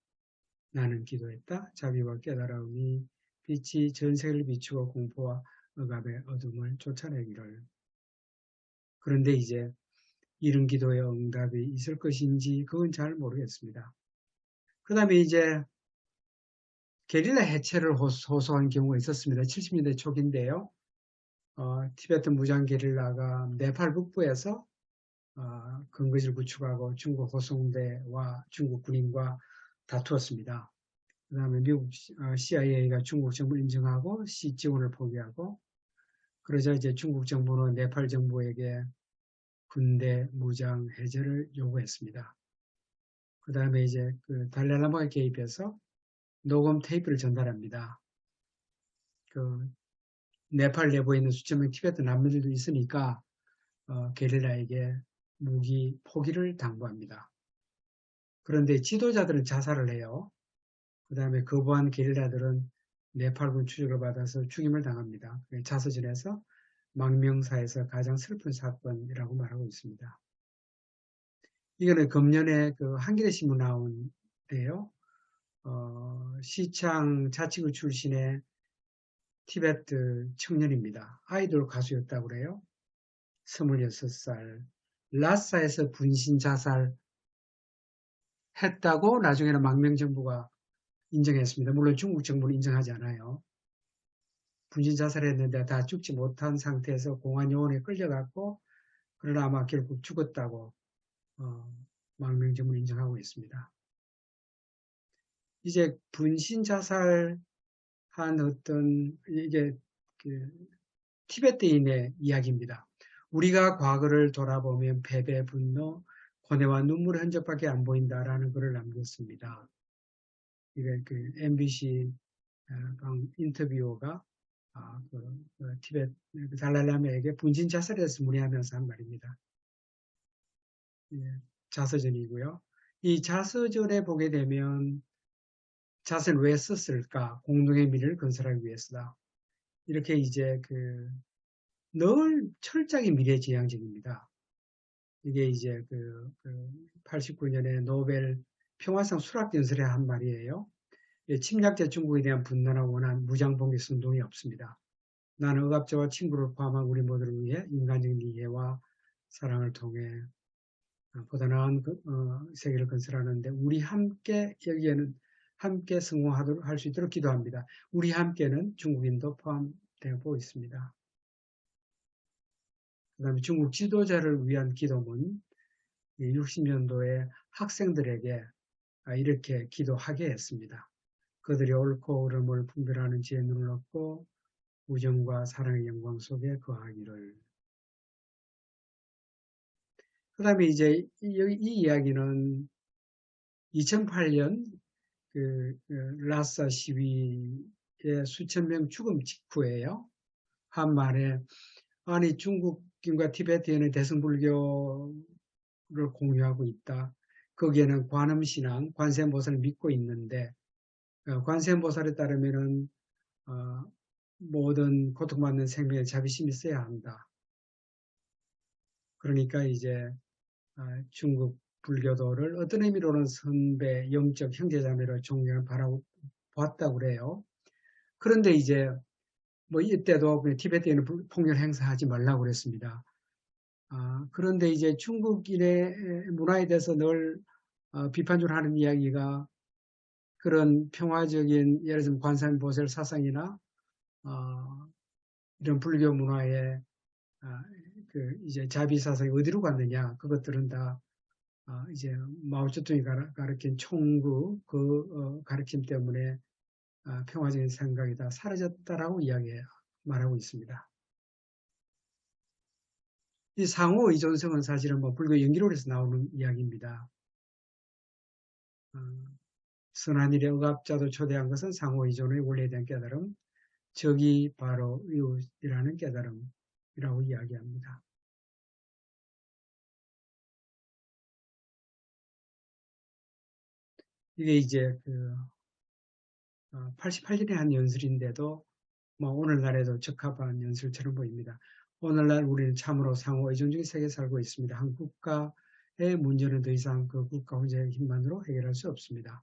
나는 기도했다. 자비와 깨달음이 빛이 전 세계를 비추고 공포와 억압의 어둠을 쫓아내기를. 그런데 이제 이런 기도의 응답이 있을 것인지 그건 잘 모르겠습니다. 그 다음에 이제 게릴라 해체를 호소한 경우가 있었습니다. 70년대 초기인데요. 티베트 무장 게릴라가 네팔 북부에서 근거지를 구축하고 중국 호송대와 중국 군인과 다투었습니다. 그 다음에 미국 CIA가 중국 정부를 인정하고 지원을 포기하고 그러자 이제 중국 정부는 네팔 정부에게 군대 무장 해제를 요구했습니다. 그 다음에 이제 그 달라라마가 개입해서 녹음 테이프를 전달합니다. 그 네팔 내부에 있는 수천 명 티베트 난민들도 있으니까 게릴라에게 무기 포기를 당부합니다. 그런데 지도자들은 자살을 해요. 그 다음에 거부한 게릴라들은 네팔군 추적을 받아서 죽임을 당합니다. 자서전에서 망명사에서 가장 슬픈 사건이라고 말하고 있습니다. 이거는 금년에 그 한겨레 신문 나온데요. 시창 자치구 출신의 티베트 청년입니다. 아이돌 가수였다고 그래요. 26살. 라사에서 분신 자살 했다고 나중에는 망명정부가 인정했습니다. 물론 중국 정부는 인정하지 않아요. 분신 자살했는데 다 죽지 못한 상태에서 공안요원에 끌려갔고 그러나 아마 결국 죽었다고 망명정부는 인정하고 있습니다. 이제 분신 자살한 어떤 이게 그 티베트인의 이야기입니다. 우리가 과거를 돌아보면 패배, 분노, 고뇌와 눈물의 흔적밖에 안 보인다라는 글을 남겼습니다. 이게 그 MBC 인터뷰어가 티베트 달라라마에게 분신 자살에 대해서 문의하면서 한 말입니다. 예, 자서전이고요. 이 자서전에 보게 되면 자서를 왜 썼을까? 공동의 미래를 건설하기 위해서다. 이렇게 이제 늘 철저하게 미래지향적입니다. 이게 이제 89년에 노벨 평화상 수락연설에 한 말이에요. 침략자 중국에 대한 분노나 원한 무장봉기 선동이 없습니다. 나는 억압자와 친구를 포함한 우리 모두를 위해 인간적인 이해와 사랑을 통해 보다 나은 세계를 건설하는데 우리 함께 여기에는 함께 성공하도록 할 수 있도록 기도합니다. 우리 함께는 중국인도 포함되고 있습니다. 그 다음에 중국 지도자를 위한 기도문 60년도에 학생들에게 이렇게 기도하게 했습니다. 그들이 옳고 그름을 분별하는 지혜의 눈을 얻고 우정과 사랑의 영광 속에 거하기를. 그 다음에 이제 이 이야기는 2008년 라사 시위의 수천 명 죽음 직후에요. 한 말에 아니 중국인과 티베트인은 대승불교를 공유하고 있다. 거기에는 관음신앙, 관세음보살을 믿고 있는데 관세음보살에 따르면은 모든 고통받는 생명에 자비심이 있어야 한다. 그러니까 이제 중국 불교도를 어떤 의미로는 선배, 영적 형제자매로 존경을 바라보았다고 그래요. 그런데 이제 뭐 이때도 티베트에는 폭력 행사하지 말라고 그랬습니다. 그런데 이제 중국인의 문화에 대해서 늘 비판적으로 하는 이야기가 그런 평화적인 예를 들면 관세음보살 사상이나 이런 불교 문화의 이제 자비 사상이 어디로 갔느냐? 그것들은 다 이제 마오쩌둥이 가르친 총구 가르침 때문에 평화적인 생각이 다 사라졌다라고 말하고 있습니다. 이 상호 의존성은 사실은 뭐 불교 연기론에서 나오는 이야기입니다. 선한일의 억압자도 초대한 것은 상호 의존의 원리에 대한 깨달음, 적이 바로 이웃이라는 깨달음이라고 이야기합니다. 이게 이제 88년에 한 연설인데도 뭐 오늘날에도 적합한 연설처럼 보입니다. 오늘날 우리는 참으로 상호 의존적인 세계에 살고 있습니다. 한국과 문제는 더 이상 그 국가 혼자의 힘만으로 해결할 수 없습니다.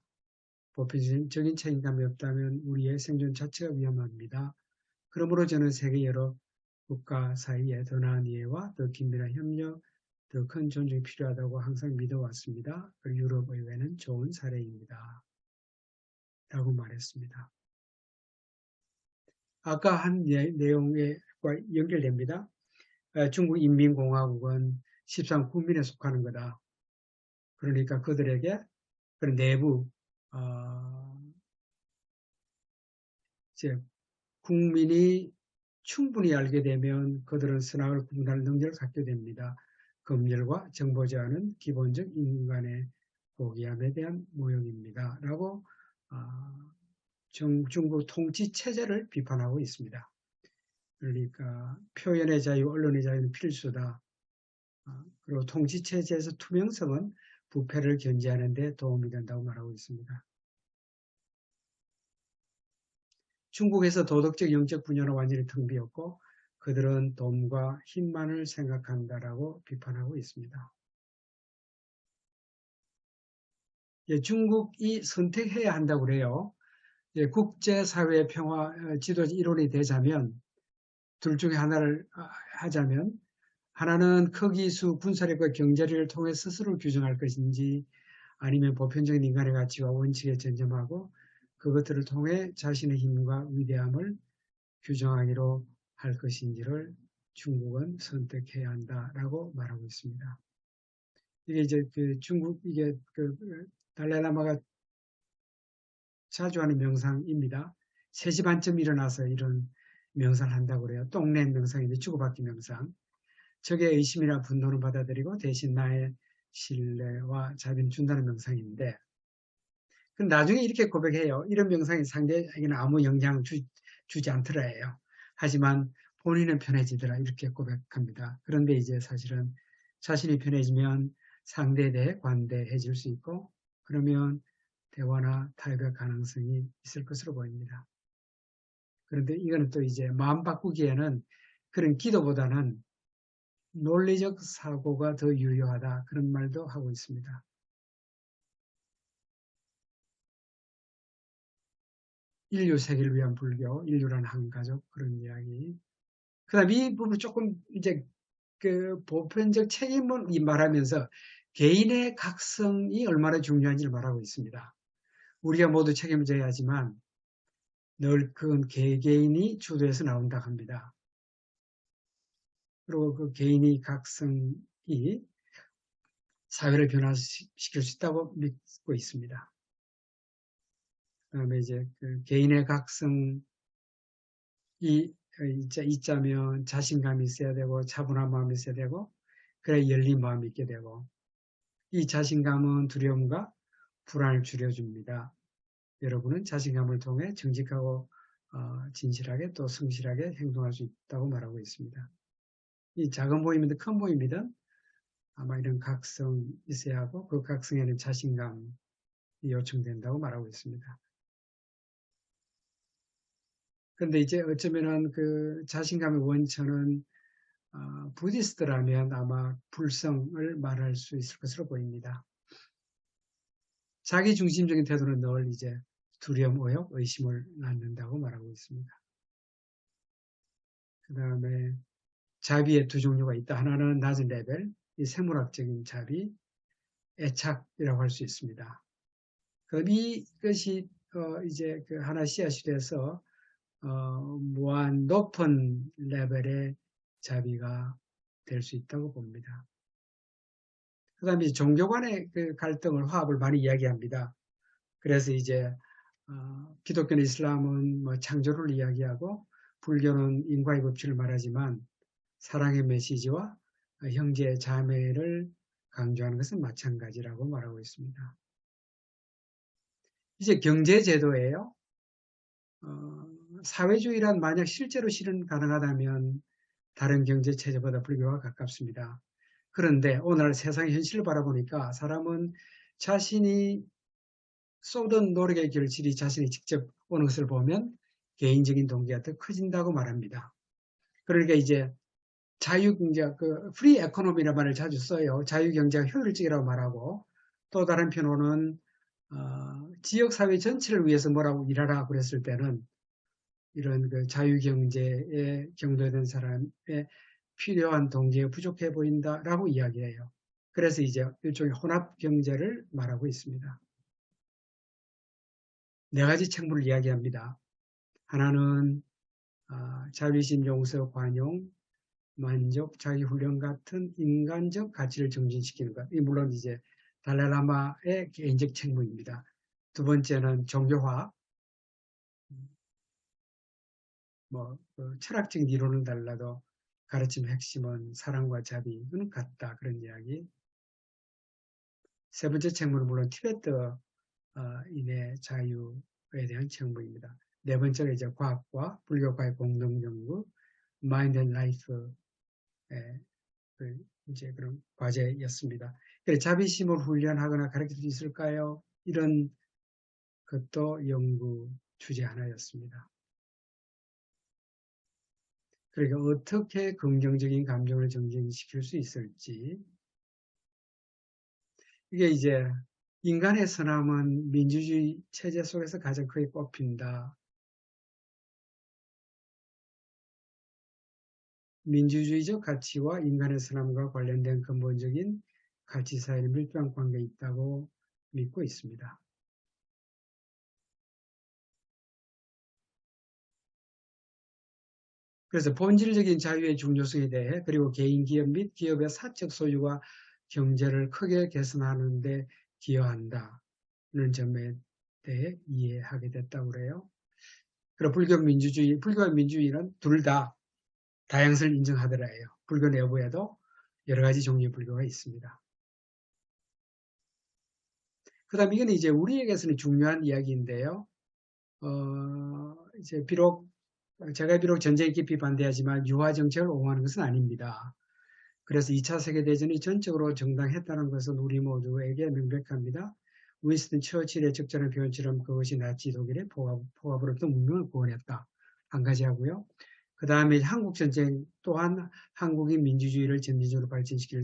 보편적인 책임감이 없다면 우리의 생존 자체가 위험합니다. 그러므로 저는 세계 여러 국가 사이에 더 나은 이해와 더 긴밀한 협력, 더 큰 존중이 필요하다고 항상 믿어왔습니다. 그리고 유럽 의회는 좋은 사례입니다. 라고 말했습니다. 아까 한 내용과 연결됩니다. 중국 인민공화국은 13 국민에 속하는 거다. 그러니까 그들에게 그런 내부 이제 국민이 충분히 알게 되면 그들은 선악을 구분할 능력을 갖게 됩니다. 검열과 정보 제한은 기본적 인간의 고귀함에 대한 모욕입니다. 라고 중국 통치 체제를 비판하고 있습니다. 그러니까 표현의 자유, 언론의 자유는 필수다. 그리고 통치 체제에서 투명성은 부패를 견제하는 데 도움이 된다고 말하고 있습니다. 중국에서 도덕적 영적 분야는 완전히 텅 비었고 그들은 돈과 힘만을 생각한다라고 비판하고 있습니다. 중국이 선택해야 한다고 그래요. 국제사회 평화 지도 이론이 되자면 둘 중에 하나를 하자면 하나는科技수 군사력과 경제력을 통해 스스로 규정할 것인지 아니면 보편적인 인간의 가치와 원칙에 전념하고 그것들을 통해 자신의 힘과 위대함을 규정하기로 할 것인지를 중국은 선택해야 한다라고 말하고 있습니다. 이게 이제 이게 달라이라마가 자주 하는 명상입니다. 3시 반쯤 일어나서 이런 명상을 한다고 그래요. 똥내 명상인데 주고받기 명상. 적의 의심이나 분노를 받아들이고 대신 나의 신뢰와 자비를 준다는 명상인데 그럼 나중에 이렇게 고백해요. 이런 명상이 상대에게는 아무 영향을 주지 않더라예요. 하지만 본인은 편해지더라 이렇게 고백합니다. 그런데 이제 사실은 자신이 편해지면 상대에 대해 관대해질 수 있고 그러면 대화나 타협의 가능성이 있을 것으로 보입니다. 그런데 이거는 또 이제 마음 바꾸기에는 그런 기도보다는 논리적 사고가 더 유효하다 그런 말도 하고 있습니다. 인류 세계를 위한 불교, 인류란 한 가족 그런 이야기. 그다음 이 부분 조금 이제 그 보편적 책임을 말하면서 개인의 각성이 얼마나 중요한지를 말하고 있습니다. 우리가 모두 책임을 져야 하지만 늘 그건 개개인이 주도해서 나온다 합니다. 그리고 그 개인의 각성이 사회를 변화시킬 수 있다고 믿고 있습니다. 그다음에 이제 그 개인의 각성이 있자면 자신감이 있어야 되고 차분한 마음이 있어야 되고 그래야 열린 마음이 있게 되고 이 자신감은 두려움과 불안을 줄여줍니다. 여러분은 자신감을 통해 정직하고 진실하게 또 성실하게 행동할 수 있다고 말하고 있습니다. 이 작은 모임이든 큰 모임이든 아마 이런 각성이 있어야 하고 그 각성에는 자신감이 요청된다고 말하고 있습니다. 그런데 이제 어쩌면은 그 자신감의 원천은 부디스트라면 아마 불성을 말할 수 있을 것으로 보입니다. 자기 중심적인 태도는 늘 이제 두려움, 오욕, 의심을 낳는다고 말하고 있습니다. 그 다음에 자비의 두 종류가 있다. 하나는 낮은 레벨, 이 생물학적인 자비, 애착이라고 할 수 있습니다. 그럼 이것이 이제 그 하나 씨앗이 돼서 무한 높은 레벨의 자비가 될 수 있다고 봅니다. 그 다음에 종교 간의 그 갈등을, 화합을 많이 이야기합니다. 그래서 이제 기독교나 이슬람은 뭐 창조를 이야기하고 불교는 인과의 법칙을 말하지만 사랑의 메시지와 형제 자매를 강조하는 것은 마찬가지라고 말하고 있습니다. 이제 경제제도예요. 사회주의란 만약 실제로 실현 가능하다면 다른 경제체제보다 불교와 가깝습니다. 그런데 오늘 세상의 현실을 바라보니까 사람은 자신이 쏟은 노력의 결실이 자신이 직접 오는 것을 보면 개인적인 동기가 더 커진다고 말합니다. 그러니까 이제 자유경제, 그 프리 에코노미라는 말을 자주 써요. 자유경제가 효율적이라고 말하고, 또 다른 편으로는 지역사회 전체를 위해서 뭐라고 일하라 그랬을 때는 이런 그 자유경제에 경도된 사람의 필요한 동기가 부족해 보인다라고 이야기해요. 그래서 이제 일종의 혼합경제를 말하고 있습니다. 네 가지 책물을 이야기합니다. 하나는 자비심, 용서, 관용, 만족, 자기훈련 같은 인간적 가치를 정진시키는 것. 이 물론 이제 달라라마의 개인적 책무입니다. 두 번째는 종교화, 철학적인 이론은 달라도 가르침의 핵심은 사랑과 자비는 같다. 그런 이야기. 세 번째 책문은 물론 티베트 인의 자유에 대한 책무입니다. 네 번째가 이제 과학과 불교과의 공동연구, 마인드 앤 라이프의 이제 그런 과제였습니다. 그래서 자비심을 훈련하거나 가르칠 수 있을까요? 이런 것도 연구 주제 하나였습니다. 그러니까 어떻게 긍정적인 감정을 정진시킬 수 있을지. 이게 이제 인간의 선함은 민주주의 체제 속에서 가장 크게 꼽힌다. 민주주의적 가치와 인간의 선함과 관련된 근본적인 가치 사이에 밀접한 관계가 있다고 믿고 있습니다. 그래서 본질적인 자유의 중요성에 대해 그리고 개인 기업 및 기업의 사적 소유와 경제를 크게 개선하는 데 기여한다는 점에 대해 이해하게 됐다고 그래요. 그리고 불교와 민주주의는 둘 다 다양성을 인정하더라 해요. 불교 내부에도 여러 가지 종류의 불교가 있습니다. 그 다음에 이건 이제 우리에게서는 중요한 이야기인데요. 이제 제가 비록 전쟁에 깊이 반대하지만 유화 정책을 옹호하는 것은 아닙니다. 그래서 2차 세계대전이 전적으로 정당했다는 것은 우리 모두에게 명백합니다. 윈스턴 처칠의 적절한 표현처럼 그것이 나치 독일의 포갑으로부터 문명을 구원했다. 한 가지 하고요. 그 다음에 한국전쟁 또한 한국인 민주주의를 점진적으로 발전시킬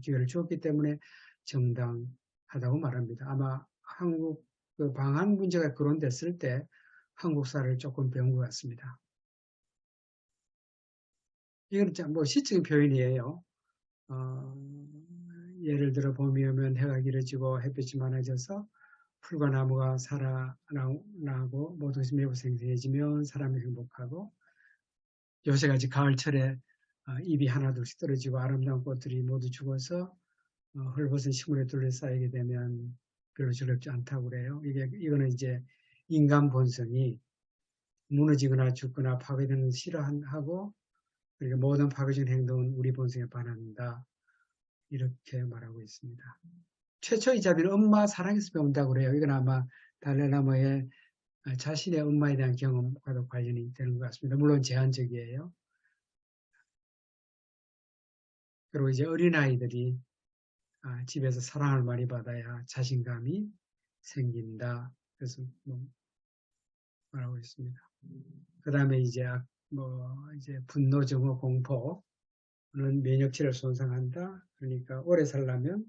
기회를 주었기 때문에 정당하다고 말합니다. 아마 한국 그 방한 문제가 거론됐을 때 한국사를 조금 배운 것 같습니다. 이건 뭐 시적인 표현이에요. 예를 들어 봄이 오면 해가 길어지고 햇빛이 많아져서 풀과 나무가 살아나고 모든 것이 매우 생생해지면 사람이 행복하고 요새같이 가을철에 잎이 하나둘씩 떨어지고 아름다운 꽃들이 모두 죽어서 헐벗은 식물에 둘러싸이게 되면 별로 즐겁지 않다고 그래요. 이거는 이제 인간 본성이 무너지거나 죽거나 파괴되는 싫어하고 그러니까 모든 파괴적인 행동은 우리 본성에 반한다. 이렇게 말하고 있습니다. 최초의 자비는 엄마 사랑에서 배운다고 그래요. 이건 아마 달라라마의 자신의 엄마에 대한 경험과도 관련이 되는 것 같습니다. 물론 제한적이에요. 그리고 이제 어린아이들이 집에서 사랑을 많이 받아야 자신감이 생긴다. 그래서 말하고 있습니다. 그 다음에 이제 분노, 증오, 공포는 면역체를 손상한다. 그러니까 오래 살려면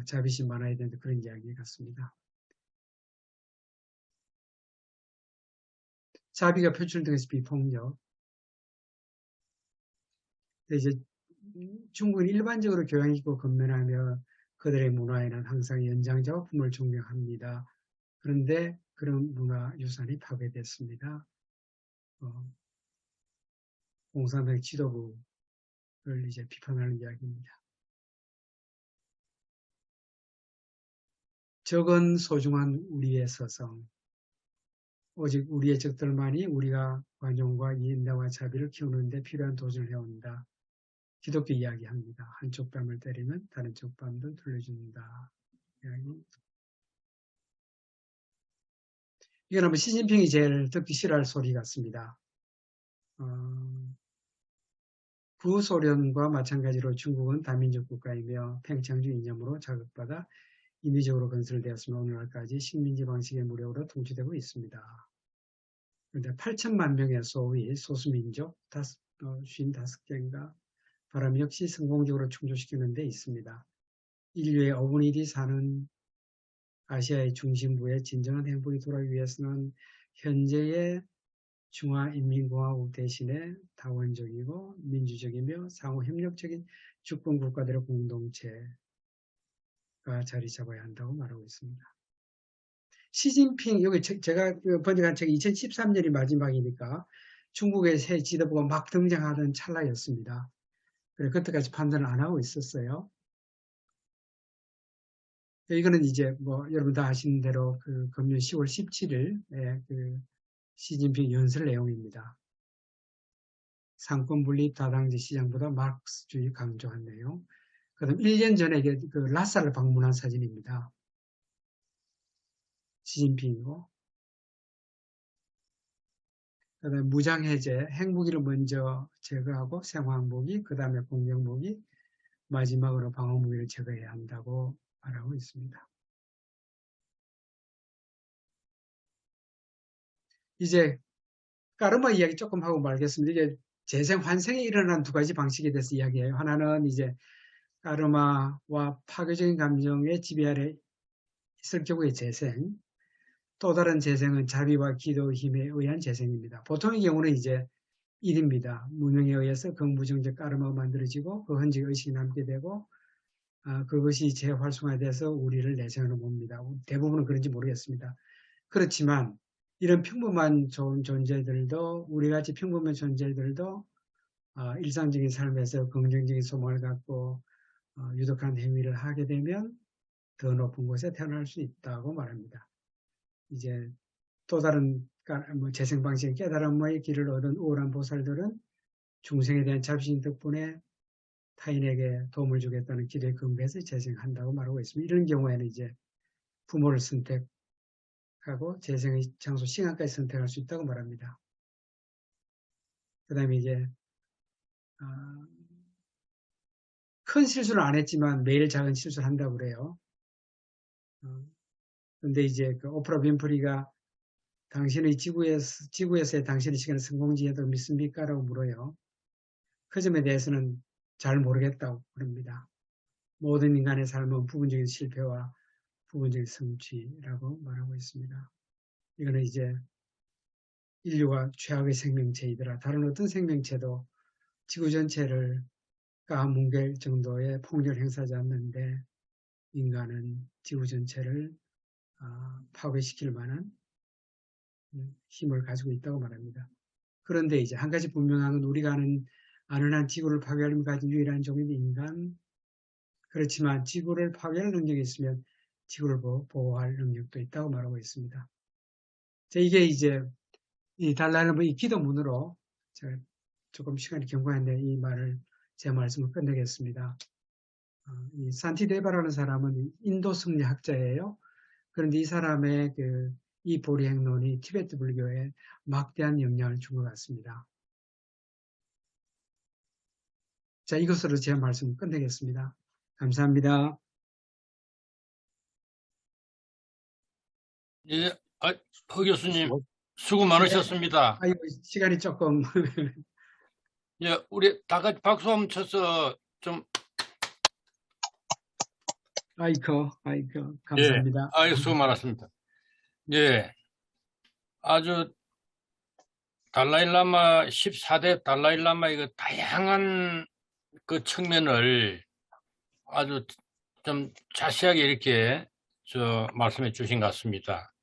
자비심 많아야 된다. 그런 이야기 같습니다. 자비가 표출된 것이 비폭력. 이제 중국은 일반적으로 교양 있고 건면하며 그들의 문화에는 항상 연장자와 품을 존경합니다. 그런데 그런 문화 유산이 파괴됐습니다. 공산당 지도부를 이제 비판하는 이야기입니다. 적은 소중한 우리의 서성, 오직 우리의 적들만이 우리가 관용과 인내와 자비를 키우는 데 필요한 도전을 해온다. 기독교 이야기합니다. 한쪽 뺨을 때리면 다른 쪽 뺨도 돌려준다. 이야기. 이건 아마 시진핑이 제일 듣기 싫어할 소리 같습니다. 구소련과 마찬가지로 중국은 다민족 국가이며 팽창주 이념으로 자극받아 인위적으로 건설되었으며 오늘날까지 식민지 방식의 무력으로 통치되고 있습니다. 그런데 8천만 명의 소위 소수민족, 또 55개인가 바람 역시 성공적으로 충족시키는 데 있습니다. 인류의 5분의 1이 사는 아시아의 중심부에 진정한 행복이 돌아오기 위해서는 현재의 중화인민공화국 대신에 다원적이고 민주적이며 상호 협력적인 주권 국가들의 공동체가 자리 잡아야 한다고 말하고 있습니다. 시진핑, 여기 제가 번역한 책이 2013년이 마지막이니까 중국의 새 지도부가 막 등장하던 찰나였습니다. 그래서 그때까지 판단을 안 하고 있었어요. 이거는 이제 뭐 여러분 다 아시는 대로 그 금년 10월 17일 그 시진핑 연설 내용입니다. 상권 분립 다당제 시장보다 마르크스주의 강조한 내용. 그다음 1년 전에 그 라사를 방문한 사진입니다. 시진핑이고. 그다음 무장해제, 핵무기를 먼저 제거하고 생화무기, 그 다음에 공격무기, 마지막으로 방어무기를 제거해야 한다고 말하고 있습니다. 이제 까르마 이야기 조금 하고 말겠습니다. 이게 재생 환생이 일어난 두 가지 방식에 대해서 이야기해요. 하나는 이제 까르마와 파괴적인 감정의 지배 아래 있을 경우의 재생, 또 다른 재생은 자비와 기도 힘에 의한 재생입니다. 보통의 경우는 이제 일입니다. 무명에 의해서 긍부정적 까르마가 만들어지고 그 흔적 의식이 남게 되고 그것이 재활성화돼서 우리를 내생으로 봅니다. 대부분은 그런지 모르겠습니다. 그렇지만 이런 평범한 좋은 존재들도 우리같이 평범한 존재들도 일상적인 삶에서 긍정적인 소망을 갖고 유독한 행위를 하게 되면 더 높은 곳에 태어날 수 있다고 말합니다. 이제 또 다른 재생 방식의 깨달음의 길을 얻은 우월한 보살들은 중생에 대한 자비심 덕분에 타인에게 도움을 주겠다는 기도의 근거에서 재생한다고 말하고 있습니다. 이런 경우에는 이제 부모를 선택하고 재생의 장소, 시간까지 선택할 수 있다고 말합니다. 그 다음에 이제 큰 실수를 안 했지만 매일 작은 실수를 한다고 그래요. 근데 이제 그 오프라 윈프리가 당신의 지구에서의 당신의 시간을 성공지에도 믿습니까? 라고 물어요. 그 점에 대해서는 잘 모르겠다고 그럽니다. 모든 인간의 삶은 부분적인 실패와 부분적인 성취라고 말하고 있습니다. 이거는 이제 인류가 최악의 생명체이더라. 다른 어떤 생명체도 지구 전체를 까뭉갤 정도의 폭력을 행사하지 않는데 인간은 지구 전체를 파괴시킬 만한 힘을 가지고 있다고 말합니다. 그런데 이제 한 가지 분명한 건 우리가 아는 한 지구를 파괴하려면 가진 유일한 종인 인간. 그렇지만 지구를 파괴할 능력이 있으면 지구를 보호할 능력도 있다고 말하고 있습니다. 이게 이제 이 달라이라마 이 기도문으로 제가 조금 시간이 경과했는데 제 말씀을 끝내겠습니다. 이 산티데바라는 사람은 인도 승리학자예요. 그런데 이 사람의 이 보리행론이 티베트 불교에 막대한 영향을 준 것 같습니다. 자, 이것으로 제 말씀을 끝내겠습니다. 감사합니다. 예, 허 교수님 수고 많으셨습니다. 아이고, 시간이 조금. 예, 우리 다 같이 박수 한번 쳐서 좀. 아이고, 감사합니다. 예, 수고 많았습니다. 예, 아주 달라일라마 14대 달라일라마의 그 다양한 그 측면을 아주 좀 자세하게 이렇게 말씀해 주신 것 같습니다.